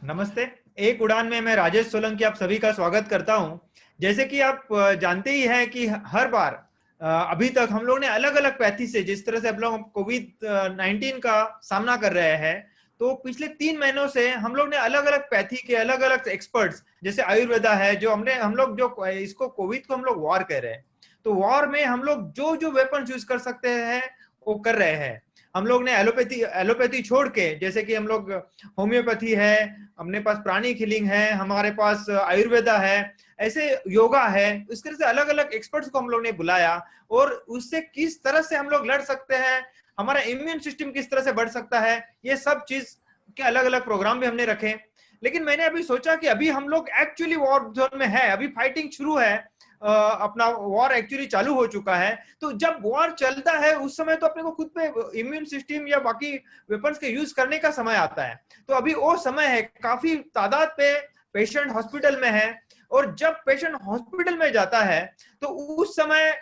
नमस्ते। एक उड़ान में मैं राजेश सोलंकी आप सभी का स्वागत करता हूं। जैसे कि आप जानते ही हैं कि हर बार अभी तक हम लोग ने अलग अलग पैथी से जिस तरह से हम लोग कोविड 19 का सामना कर रहे हैं, तो पिछले 3 महीनों से हम लोग ने अलग अलग पैथी के अलग अलग एक्सपर्ट्स, जैसे आयुर्वेदा है, जो हम लोग जो इसको कोविड को हम लोग वॉर कह रहे हैं, तो वॉर में हम लोग जो जो वेपन यूज कर सकते हैं वो कर रहे हैं। हम लोग ने एलोपैथी एलोपैथी छोड़ के, जैसे कि हम लोग होम्योपैथी है, अपने पास प्राणिक हीलिंग है, हमारे पास आयुर्वेदा है, ऐसे योगा है, इस तरह से अलग अलग एक्सपर्ट्स को हम लोग ने बुलाया और उससे किस तरह से हम लोग लड़ सकते हैं, हमारा इम्यून सिस्टम किस तरह से बढ़ सकता है, ये सब चीज के अलग अलग प्रोग्राम भी हमने रखे। लेकिन मैंने अभी सोचा कि अभी हम लोग एक्चुअली वॉर जोन में है, अभी फाइटिंग शुरू है, अपना वॉर एक्चुअली चालू हो चुका है। तो जब वॉर चलता है उस समय तो अपने को खुद पे इम्यून सिस्टम या बाकी वेपन्स के यूज करने का समय आता है। तो अभी वो समय है, काफी तादाद पे पेशेंट हॉस्पिटल में है, और जब पेशेंट हॉस्पिटल में जाता है तो उस समय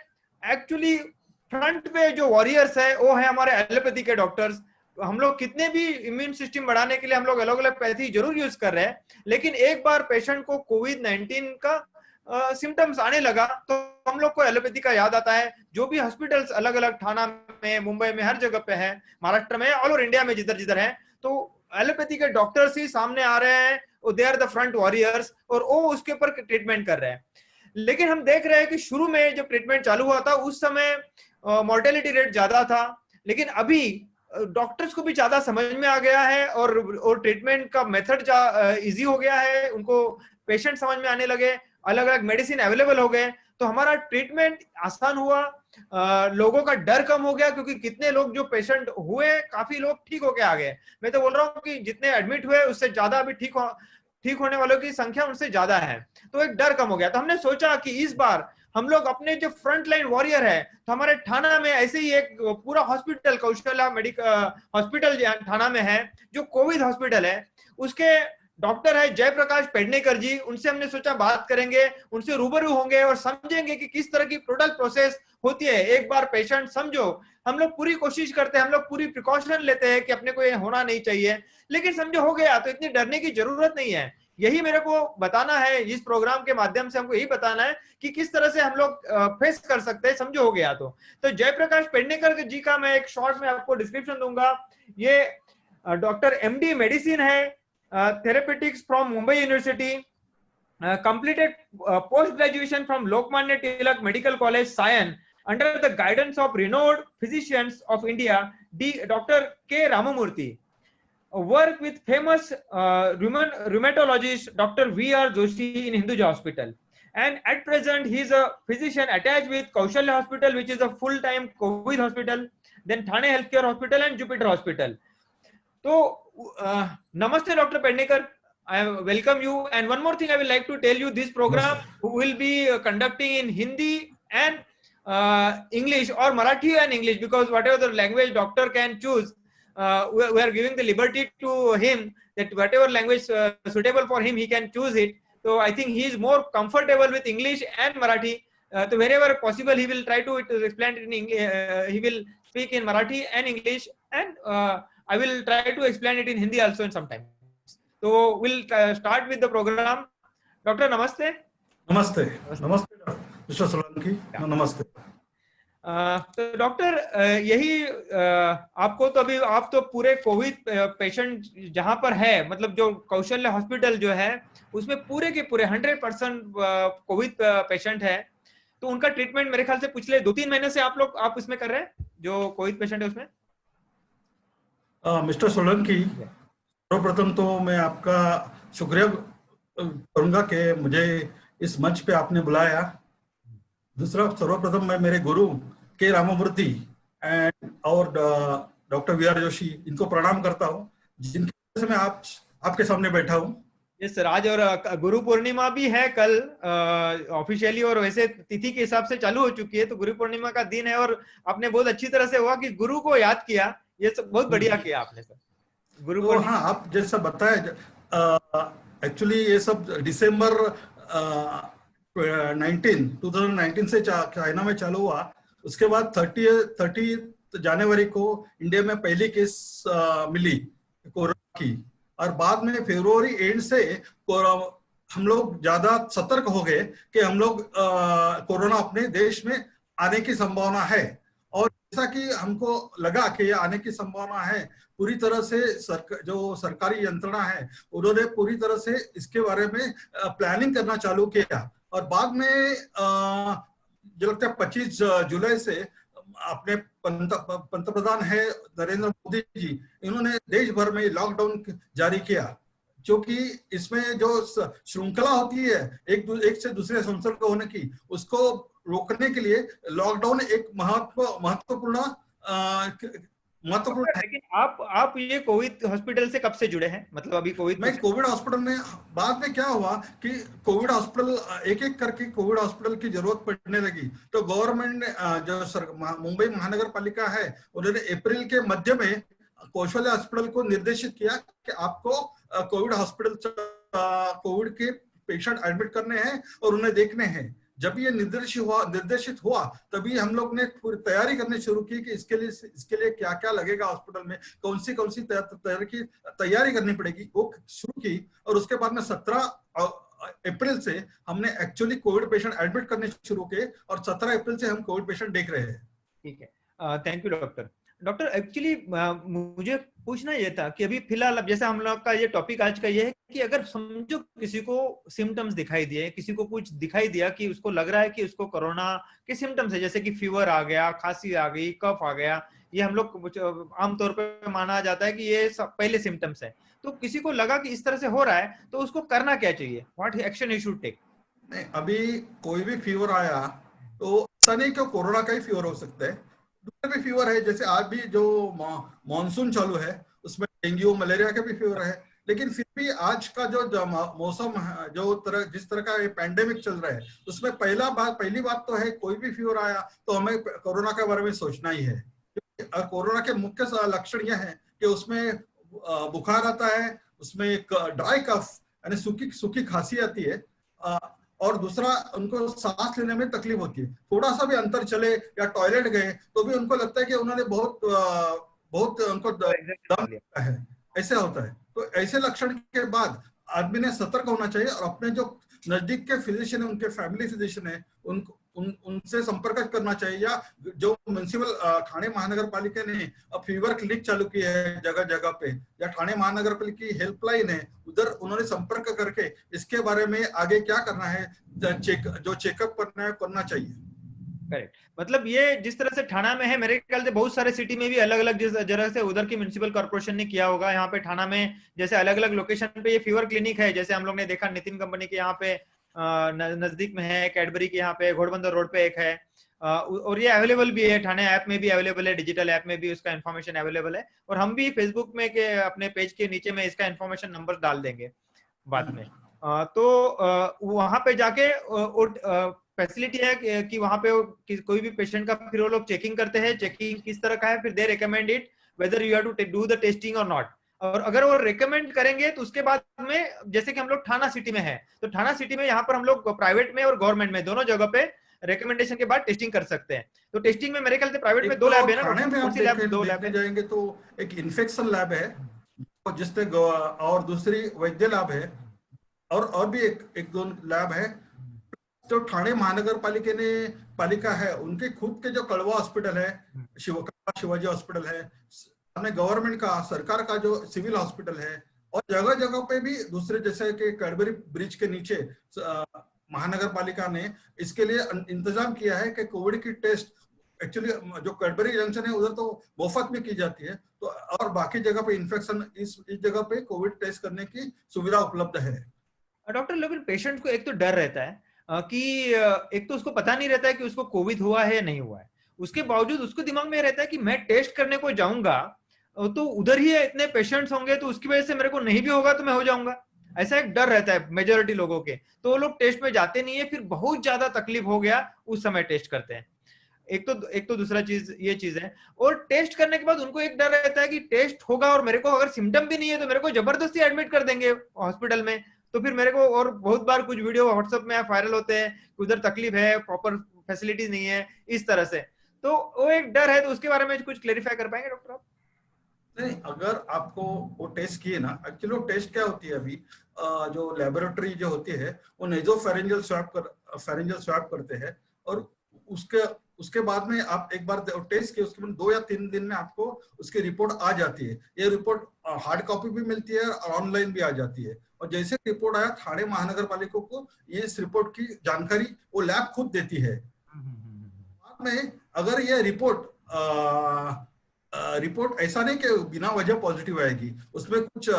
एक्चुअली फ्रंट पे जो वॉरियर्स है वो है हमारे एलोपैथी के डॉक्टर्स। हम लोग कितने भी इम्यून सिस्टम बढ़ाने के लिए हम लोग अलग अलग पैथी जरूर यूज कर रहे हैं, लेकिन एक बार पेशेंट को कोविड 19 का सिम्टम्स आने लगा तो हम लोग को एलोपैथी का याद आता है। जो भी हॉस्पिटल्स अलग अलग थाना में, मुंबई में, हर जगह पे है, महाराष्ट्र में, ऑल ओवर इंडिया में जिधर जिधर है, तो एलोपैथी के डॉक्टर्स ही सामने आ रहे हैं, they are the front warriors, और वो उसके ऊपर ट्रीटमेंट कर रहे हैं। लेकिन हम देख रहे हैं कि शुरू में जब ट्रीटमेंट चालू हुआ था उस समय मोर्टेलिटी रेट ज्यादा था, लेकिन अभी डॉक्टर्स को भी ज्यादा समझ में आ गया है और ट्रीटमेंट का मेथड इजी हो गया है, उनको पेशेंट समझ में आने लगे, अलग अलग मेडिसिन अवेलेबल हो गए, तो हमारा ट्रीटमेंट आसान हुआ। लोगों का डर कम हो गया, क्योंकि कितने लोग जो पेशेंट हुए, काफी लोग ठीक होके आ गए। मैं तो बोल रहा हूँ कि जितने एडमिट हुए उससे ज्यादा अभी ठीक होने वालों की संख्या उनसे ज्यादा है, तो एक डर कम हो गया। तो हमने सोचा कि इस बार हम लोग अपने जो फ्रंट लाइन वॉरियर है, तो हमारे थाना में ऐसे ही एक पूरा हॉस्पिटल, कौशल्या मेडिकल हॉस्पिटल थाना में है, जो कोविड हॉस्पिटल है, उसके डॉक्टर है जयप्रकाश पेडनेकर जी। उनसे हमने सोचा बात करेंगे, उनसे रूबरू होंगे और समझेंगे कि किस तरह की टोटल प्रोसेस होती है। एक बार पेशेंट समझो, हम लोग पूरी कोशिश करते हैं, हम लोग पूरी प्रिकॉशन लेते हैं कि अपने को ये होना नहीं चाहिए, लेकिन समझो हो गया तो इतनी डरने की जरूरत नहीं है। यही मेरे को बताना है, इस प्रोग्राम के माध्यम से हमको यही बताना है कि किस तरह से हम लोग फेस कर सकते हैं, समझो हो गया तो जयप्रकाश पेडनेकर जी का मैं एक शॉर्ट में आपको डिस्क्रिप्शन दूंगा। ये डॉक्टर MD मेडिसिन है, therapeutics from Mumbai university, completed post graduation from Lokmanya Tilak Medical College, Sion, under the guidance of renowned physicians of India, Dr. K. Ramamurthy. Work with famous rheumatologist Dr. V.R. Joshi in Hinduja Hospital. And at present, he is a physician attached with Kaushalya Hospital, which is a full-time COVID hospital, then Thane Healthcare Hospital and Jupiter Hospital. So, Namaste, Dr. Pednekar. I welcome you. And one more thing I would like to tell you, this program will be conducting in Hindi and English, or Marathi and English, because whatever the language doctor can choose, we are giving the liberty to him that whatever language suitable for him, he can choose it. So I think he is more comfortable with English and Marathi. So wherever possible, he will try to explain it in English. He will speak in Marathi and English, and I will try to explain it in Hindi also in some time. So we'll start with the program. Doctor, namaste. नमस्ते। नमस्ते mister Solanki, नमस्ते। तो doctor, यही आपको तो अभी आप तो पूरे कोविड पेशेंट जहां पर है, मतलब जो कौशल्य हॉस्पिटल जो है उसमें पूरे के पूरे 100% कोविड पेशेंट है, तो उनका ट्रीटमेंट मेरे ख्याल से पिछले 2-3 महीने से आप इसमें कर रहे हैं, जो कोविड पेशेंट है उसमें। मिस्टर सोलंकी, सर्वप्रथम तो मैं आपका शुक्रिया करूंगा कि मुझे इस मंच पे आपने बुलाया। दूसरा, सर्वप्रथम मैं मेरे गुरु के रामामूर्ति और डॉक्टर VR जोशी, इनको प्रणाम करता हूं, जिनकी वजह से मैं आपके सामने बैठा हूं। यस सर, आज और गुरु पूर्णिमा भी है कल ऑफिशियली, और वैसे तिथि के हिसाब से चालू हो चुकी है, तो गुरु पूर्णिमा का दिन है, और आपने बहुत अच्छी तरह से हुआ कि गुरु को याद किया, ये सब बहुत बढ़िया किया आपने सर। गुरु तो हाँ, आप जैसा बताया, एक्चुअली ये सब दिसंबर 2019 से चाइना में चालू हुआ। उसके बाद 30 जनवरी को इंडिया में पहली केस मिली कोरोना की, और बाद में फरवरी एंड से हम लोग ज्यादा सतर्क हो गए कि हम लोग कोरोना अपने देश में आने की संभावना है। और जैसा कि हमको लगा कि ये आने की संभावना है, पूरी तरह से जो सरकारी यंत्रणा है उन्होंने पूरी तरह से इसके बारे में प्लानिंग करना चालू किया। और बाद में जो लगता है 25 जुलाई से अपने पंतप्रधान है नरेंद्र मोदी जी, इन्होंने देश भर में लॉकडाउन जारी किया, क्योंकि इसमें जो श्रृंखला होती है एक से दूसरे संसर्ग होने की, उसको रोकने के लिए लॉकडाउन एक महत्वपूर्ण है। लेकिन आप ये कोविड हॉस्पिटल से कब से जुड़े हैं? मतलब अभी कोविड मैं कोविड हॉस्पिटल में, बाद में क्या हुआ कि कोविड हॉस्पिटल एक एक करके कोविड हॉस्पिटल की जरूरत पड़ने लगी, तो गवर्नमेंट ने जो मुंबई महानगर पालिका है उन्होंने अप्रैल के मध्य में कौशल्या हॉस्पिटल को निर्देशित किया कि आपको कोविड हॉस्पिटल कोविड के पेशेंट एडमिट करने हैं और उन्हें देखने हैं। जब ये निर्देशित हुआ तभी हम लोग ने पूरी तैयारी करनी शुरू की कि इसके लिए क्या क्या लगेगा हॉस्पिटल में, कौन सी तैयारी करनी पड़ेगी, वो शुरू की। और उसके बाद में 17 अप्रैल से हमने एक्चुअली कोविड पेशेंट एडमिट करने शुरू किए और 17 अप्रैल से हम कोविड पेशेंट देख रहे हैं। ठीक है, थैंक यू डॉक्टर। एक्चुअली मुझे पूछना ये था कि अभी फिलहाल अब जैसे हम लोग का ये टॉपिक आज का ये है कि अगर समझो किसी को सिम्टम्स दिखाई दिए, किसी को कुछ दिखाई दिया कि उसको लग रहा है कि उसको कोरोना के सिम्टम्स है, जैसे कि फीवर आ गया, खांसी आ गई, कफ आ गया, ये हम लोग आमतौर पर माना जाता है कि ये सब पहले सिम्टम्स है, तो किसी को लगा कि इस तरह से हो रहा है तो उसको करना क्या चाहिए? What action he should take? नहीं, अभी कोई भी फीवर आया तो ऐसा नहीं कि कोरोना का ही फीवर हो सकता है, दूसरे भी फीवर है। जैसे आज भी जो मॉनसून चालू है उसमें डेंगू मलेरिया का भी फीवर है, लेकिन फिर भी आज का जो मौसम जिस तरह का ये पैंडेमिक चल रहा है उसमें पहली बात तो है, कोई भी फीवर आया तो हमें कोरोना के बारे में सोचना ही है। कोरोना के मुख्य लक्षण यह है कि उसमें बुखार आता है, उसमें एक ड्राई कफ यानी सूखी खांसी आती है, और दूसरा उनको सांस लेने में तकलीफ होती है। थोड़ा सा भी अंतर चले या टॉयलेट गए तो भी उनको लगता है कि उन्होंने बहुत उनको दम है, ऐसे होता है। तो ऐसे लक्षण के बाद आदमी ने सतर्क होना चाहिए और अपने जो नजदीक के फिजिशियन है, उनके फैमिली फिजिशियन है, उनसे संपर्क करना चाहिए। या जो म्युनिसिपल ठाणे महानगर पालिका ने अब फीवर क्लिनिक चालू की है जगह जगह पे, या ठाणे महानगर पालिका की हेल्पलाइन है, उधर उन्होंने संपर्क करके इसके बारे में आगे क्या करना है, जो चेकअप करना चाहिए। करेक्ट। मतलब ये जिस तरह से ठाणा में है, मेरे ख्याल से बहुत सारे सिटी में भी अलग अलग जिस जगह से उधर की म्युनिसिपल कॉर्पोरेशन ने किया होगा। यहाँ पे ठाणा में जैसे अलग अलग लोकेशन पे ये फीवर क्लिनिक है, जैसे हम लोग ने देखा नितिन कंपनी के यहाँ पे नजदीक में है, कैडबरी के यहाँ पे घोड़बंदर रोड पे एक है, और ये अवेलेबल भी है, ठाणे ऐप में भी अवेलेबल है, डिजिटल ऐप में भी उसका इन्फॉर्मेशन अवेलेबल है, और हम भी फेसबुक में के अपने पेज के नीचे में इसका इन्फॉर्मेशन नंबर डाल देंगे बाद में। तो वहां पे जाके फैसिलिटी है कि वहां पे कोई भी पेशेंट का फिर वो लोग चेकिंग करते हैं, चेकिंग किस तरह का है, फिर they recommend it whether you have to do the testing और नॉट। और अगर वो रिकमेंड करेंगे तो उसके बाद में, जैसे कि हम लोग ठाणा सिटी में है, तो ठाणा सिटी में यहाँ पर हम लोग प्राइवेट में और गवर्नमेंट में दोनों जगह पे रिकमेंडेशन के बाद टेस्टिंग कर सकते हैं। तो टेस्टिंग में मेरे ख्याल से प्राइवेट में 2 लैब है ना, कौन सी लैब? 2 लैब जाएंगे तो एक इन्फेक्शन लैब है जिसमें, और दूसरी वैद्य लैब है, और भी एक दो लैब है। जो ठाणे महानगर पालिका है उनके खुद के जो कड़वा हॉस्पिटल है, शिवाजी हॉस्पिटल है, गवर्नमेंट का सरकार का जो सिविल हॉस्पिटल है, और जगह जगह पे भी दूसरे, जैसे कि कैडबरी ब्रिज के नीचे महानगर पालिका ने इसके लिए इंतजाम किया है कि कोविड की टेस्ट, एक्चुअली जो कैडबरी जंक्शन है उधर तो मुफ्त में की जाती है, तो और बाकी जगह पे इन्फेक्शन इस जगह पे कोविड टेस्ट करने की सुविधा उपलब्ध है। डॉक्टर, लेकिन पेशेंट को एक तो डर रहता है कि एक तो उसको पता नहीं रहता है कि उसको कोविड हुआ है या नहीं हुआ है, उसके बावजूद उसको दिमाग में रहता है कि मैं टेस्ट करने को जाऊंगा तो उधर ही इतने पेशेंट्स होंगे तो उसकी वजह से मेरे को नहीं भी होगा तो मैं हो जाऊंगा, ऐसा एक डर रहता है मेजोरिटी लोगों के, तो वो लोग टेस्ट में जाते नहीं है, फिर बहुत ज्यादा तकलीफ हो गया उस समय टेस्ट करते हैं। एक तो दूसरा चीज ये चीज है, और टेस्ट करने के बाद उनको एक डर रहता है कि टेस्ट होगा और मेरे को अगर सिम्टम भी नहीं है तो मेरे को जबरदस्ती एडमिट कर देंगे हॉस्पिटल में, तो फिर मेरे को, और बहुत बार कुछ वीडियो व्हाट्सएप में वायरल होते हैं, उधर तकलीफ है, प्रॉपर फैसिलिटीज नहीं है, इस तरह से, तो वो एक डर है, तो उसके बारे में कुछ क्लेरिफाई कर पाएंगे डॉक्टर आप? नहीं, अगर आपको वो टेस्ट किए ना, एक्चुअली वो टेस्ट क्या होती है अभी, जो लेबोरेटरी जो होती है वो नेजोफेरेंजियल स्वैब करते हैं, और उसके उसके बाद में आप एक बार टेस्ट किए, उसके बाद 2 या 3 दिन में आपको उसकी रिपोर्ट आ जाती है। ये रिपोर्ट हार्ड कॉपी भी मिलती है और ऑनलाइन भी आ जाती है। और जैसे रिपोर्ट आया, थाने महानगर पालिका को ये इस रिपोर्ट की जानकारी वो लैब खुद देती है। बाद में अगर ये रिपोर्ट ऐसा नहीं कि बिना वजह पॉजिटिव आएगी, उसमें कुछ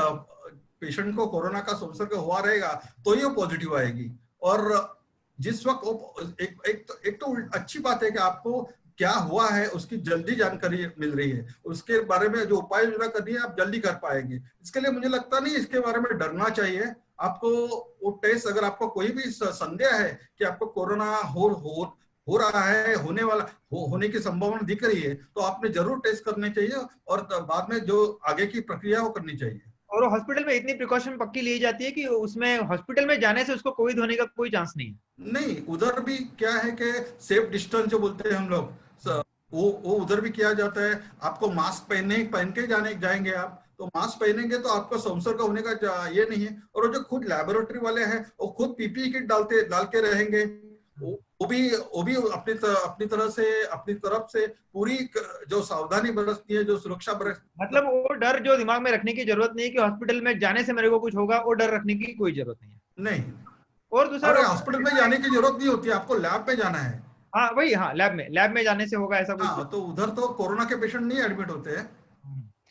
पेशेंट को कोरोना का संसर्ग हुआ रहेगा तो ये पॉजिटिव आएगी। और जिस वक्त एक तो अच्छी बात है कि आपको क्या हुआ है उसकी जल्दी जानकारी मिल रही है, उसके बारे में जो उपाय योजना करनी है आप जल्दी कर पाएंगे। इसके लिए मुझे लगता नहीं इसके बारे में डरना चाहिए आपको। वो टेस्ट, अगर आपको कोई भी संदेह है कि आपको कोरोना हो रहा है, होने की संभावना दिख रही है, तो आपने जरूर टेस्ट करने चाहिए, और बाद में जो आगे की प्रक्रिया वो करनी चाहिए। और हॉस्पिटल में इतनी प्रिकॉशन पक्की ली जाती है कि उसमें हॉस्पिटल में जाने से उसको कोविड होने का कोई चांस नहीं है। नहीं, उधर भी क्या है कि सेफ डिस्टेंस जो बोलते हैं हम लोग, वो उधर भी किया जाता है। आपको मास्क पहन के जाएंगे आप, तो मास्क पहनेंगे तो आपको संसर्ग होने का ये नहीं है। और वो जो खुद लेबोरेटरी वाले हैं वो खुद पीपीई किट डाल के रहेंगे। वो भी अपनी तरफ से पूरी जो सावधानी बरतती है, जो सुरक्षा बरतती। मतलब वो डर जो दिमाग में रखने की जरूरत नहीं है कि हॉस्पिटल में जाने से मेरे को कुछ होगा, वो डर रखने की कोई जरूरत नहीं है। नहीं, और दूसरा अरे डॉक्टर हॉस्पिटल में जाने की जरूरत नहीं होती, आपको लैब में जाना है। हाँ वही, हाँ लैब में जाने से होगा, ऐसा कुछ। हाँ, तो उधर तो कोरोना के पेशेंट नहीं एडमिट होते हैं।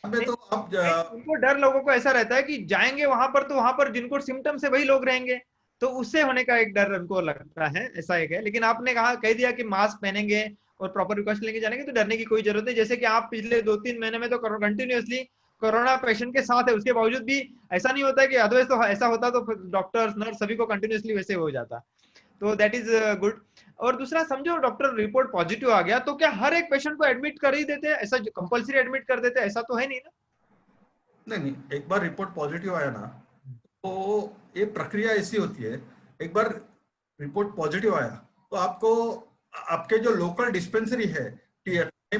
में नहीं, तो आप उनको डर, लोगों को ऐसा रहता है कि जाएंगे वहां पर तो वहां पर जिनको सिम्टम्स है वही लोग रहेंगे, तो उससे होने का एक डर उनको लगता है, ऐसा एक है। लेकिन आपने कह दिया कि मास्क पहनेंगे और प्रॉपर प्रिकॉशन लेके जानेंगे, तो डरने की कोई जरूरत नहीं। जैसे कि आप पिछले 2-3 महीने में तो कंटिन्यूअसली कोरोना पेशेंट के साथ है, उसके बावजूद भी ऐसा नहीं होता है कि अदरवाइज तो ऐसा होता तो डॉक्टर्स नर्स सभी को कंटिन्यूअसली वैसे हो जाता। तो दैट इज गुड। और दूसरा, समझो डॉक्टर रिपोर्ट पॉजिटिव आ गया तो क्या हर एक पेशेंट को एडमिट कर ही देते हैं, ऐसा कंपलसरी एडमिट कर देते हैं, ऐसा तो है नहीं ना? नहीं, एक बार रिपोर्ट पॉजिटिव आया ना, तो ये प्रक्रिया ऐसी होती है। एक बार रिपोर्ट पॉजिटिव आया तो आपको आपके जो लोकल डिस्पेंसरी है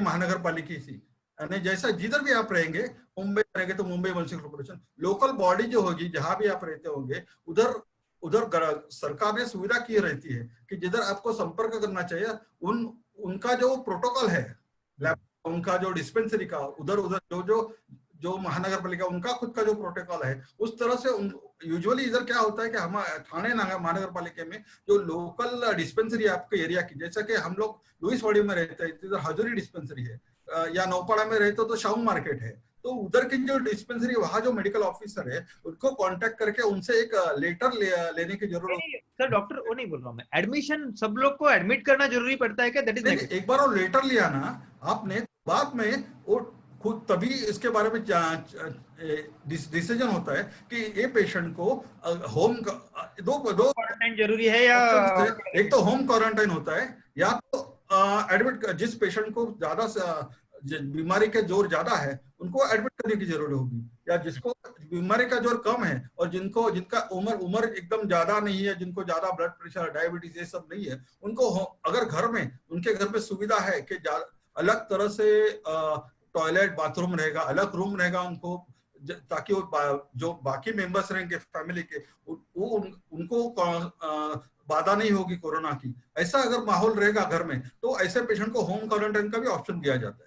महानगर पालिका की, यानी जैसा जिधर भी आप रहेंगे, मुंबई रहेंगे तो Mumbai municipal corporation, local body जो होगी जहां भी आप रहते होंगे, उधर उधर सरकार ने सुविधा की रहती है कि जिधर आपको संपर्क करना चाहिए, उनका जो प्रोटोकॉल है, उनका जो डिस्पेंसरी का, उधर उधर जो महानगर पालिका उनका खुद का जो प्रोटोकॉल है, उस तरह से यूजुअली इधर क्या होता है कि हम थाने महानगर पालिका में जो लोकल डिस्पेंसरी है आपके एरिया की, जैसा कि हम लोग लुइसवाड़ी में रहते हैं, इधर हजूरी डिस्पेंसरी है, या नौपाड़ा में रहते हो तो शाहू मार्केट है, तो उधर की जो डिस्पेंसरी, वहां जो मेडिकल ऑफिसर है उनको कांटेक्ट करके उनसे एक लेटर लेने की जरूरत। नहीं सर, डॉक्टर वो नहीं बोल रहा हूँ मैं, एडमिशन सब लोग को एडमिट करना जरूरी पड़ता है क्या? दैट इज नहीं, नेगेटिव। एक बार वो लेटर लिया ना आपने, बाद में वो खुद तभी इसके बारे में डिसीजन होता है कि ये पेशेंट को होम दो क्वारंटाइन जरूरी है या? ऑप्शन है। एक तो होम क्वारंटाइन होता है, या तो एडमिट, जिस पेशेंट को ज्यादा बीमारी का जोर ज्यादा है उनको एडमिट करने की जरूरत होगी, या जिसको बीमारी का जोर कम है और जिनका उम्र एकदम ज्यादा नहीं है, जिनको ज्यादा ब्लड प्रेशर डायबिटीज ये सब नहीं है, उनको अगर उनके घर में सुविधा है कि अलग तरह से टॉयलेट बाथरूम रहेगा, अलग रूम रहेगा उनको, ताकि वो जो बाकी मेंबर्स रहेंगे फैमिली के, उनको बाधा नहीं होगी कोरोना की, ऐसा अगर माहौल रहेगा घर में, तो ऐसे पेशेंट को होम क्वारंटाइन का भी ऑप्शन दिया जाता है।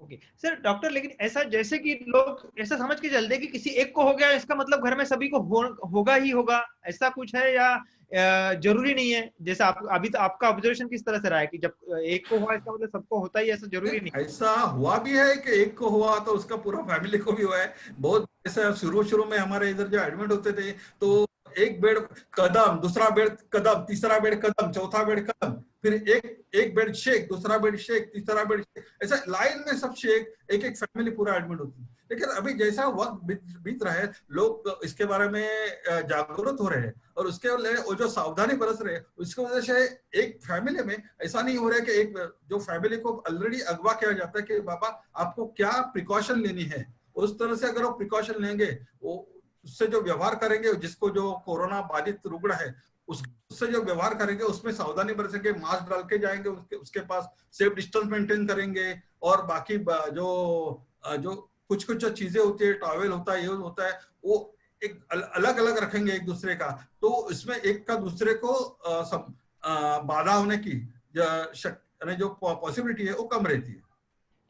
ओके सर डॉक्टर, लेकिन ऐसा जैसे कि लोग ऐसा समझ के चलते हैं कि किसी एक को हो गया इसका मतलब घर में सभी को होगा ही होगा, ऐसा कुछ है या जरूरी नहीं है? जैसा अभी तो आपका ऑब्जर्वेशन किस तरह से रहा है कि जब एक को हुआ इसका मतलब सबको होता ही, ऐसा जरूरी नहीं? ऐसा हुआ भी है कि एक को हुआ तो उसका पूरा फैमिली को भी हुआ है। बहुत ऐसा शुरू में हमारे इधर जो एडमिट होते थे, तो एक बेड कदम, दूसरा बेड कदम, तीसरा बेड कदम, चौथा बेड कदम, फिर एक बेड शेक, दूसरा बेड शेक, तीसरा बेड शेक, ऐसा लाइन में सब शेक, एक फैमिली पूरा एडमिट होती है। लेकिन अभी जैसा वक्त बीत रहा है, लोग इसके बारे में जागरूक हो रहे हैं, और उसके लिए वो जो सावधानी बरत रहे हैं, उसकी वजह से एक फैमिली में ऐसा नहीं हो रहा है कि एक जो फैमिली को ऑलरेडी अगवा किया जाता है कि बाबा आपको क्या प्रिकॉशन लेनी है, उस तरह से अगर वो प्रिकॉशन लेंगे, वो उससे जो व्यवहार करेंगे, जिसको जो कोरोना बाधित रुग्ण है उससे जो व्यवहार करेंगे उसमें सावधानी बरतेंगे, मास्क डाल के जाएंगे, उसके पास सेफ डिस्टेंस मेंटेन करेंगे, और बाकी जो कुछ कुछ जो चीजें होती है, टॉवेल होता है, ये होता है, वो एक अलग अलग रखेंगे एक दूसरे का, तो इसमें एक का दूसरे को बाधा होने की जो पॉसिबिलिटी है वो कम रहती है।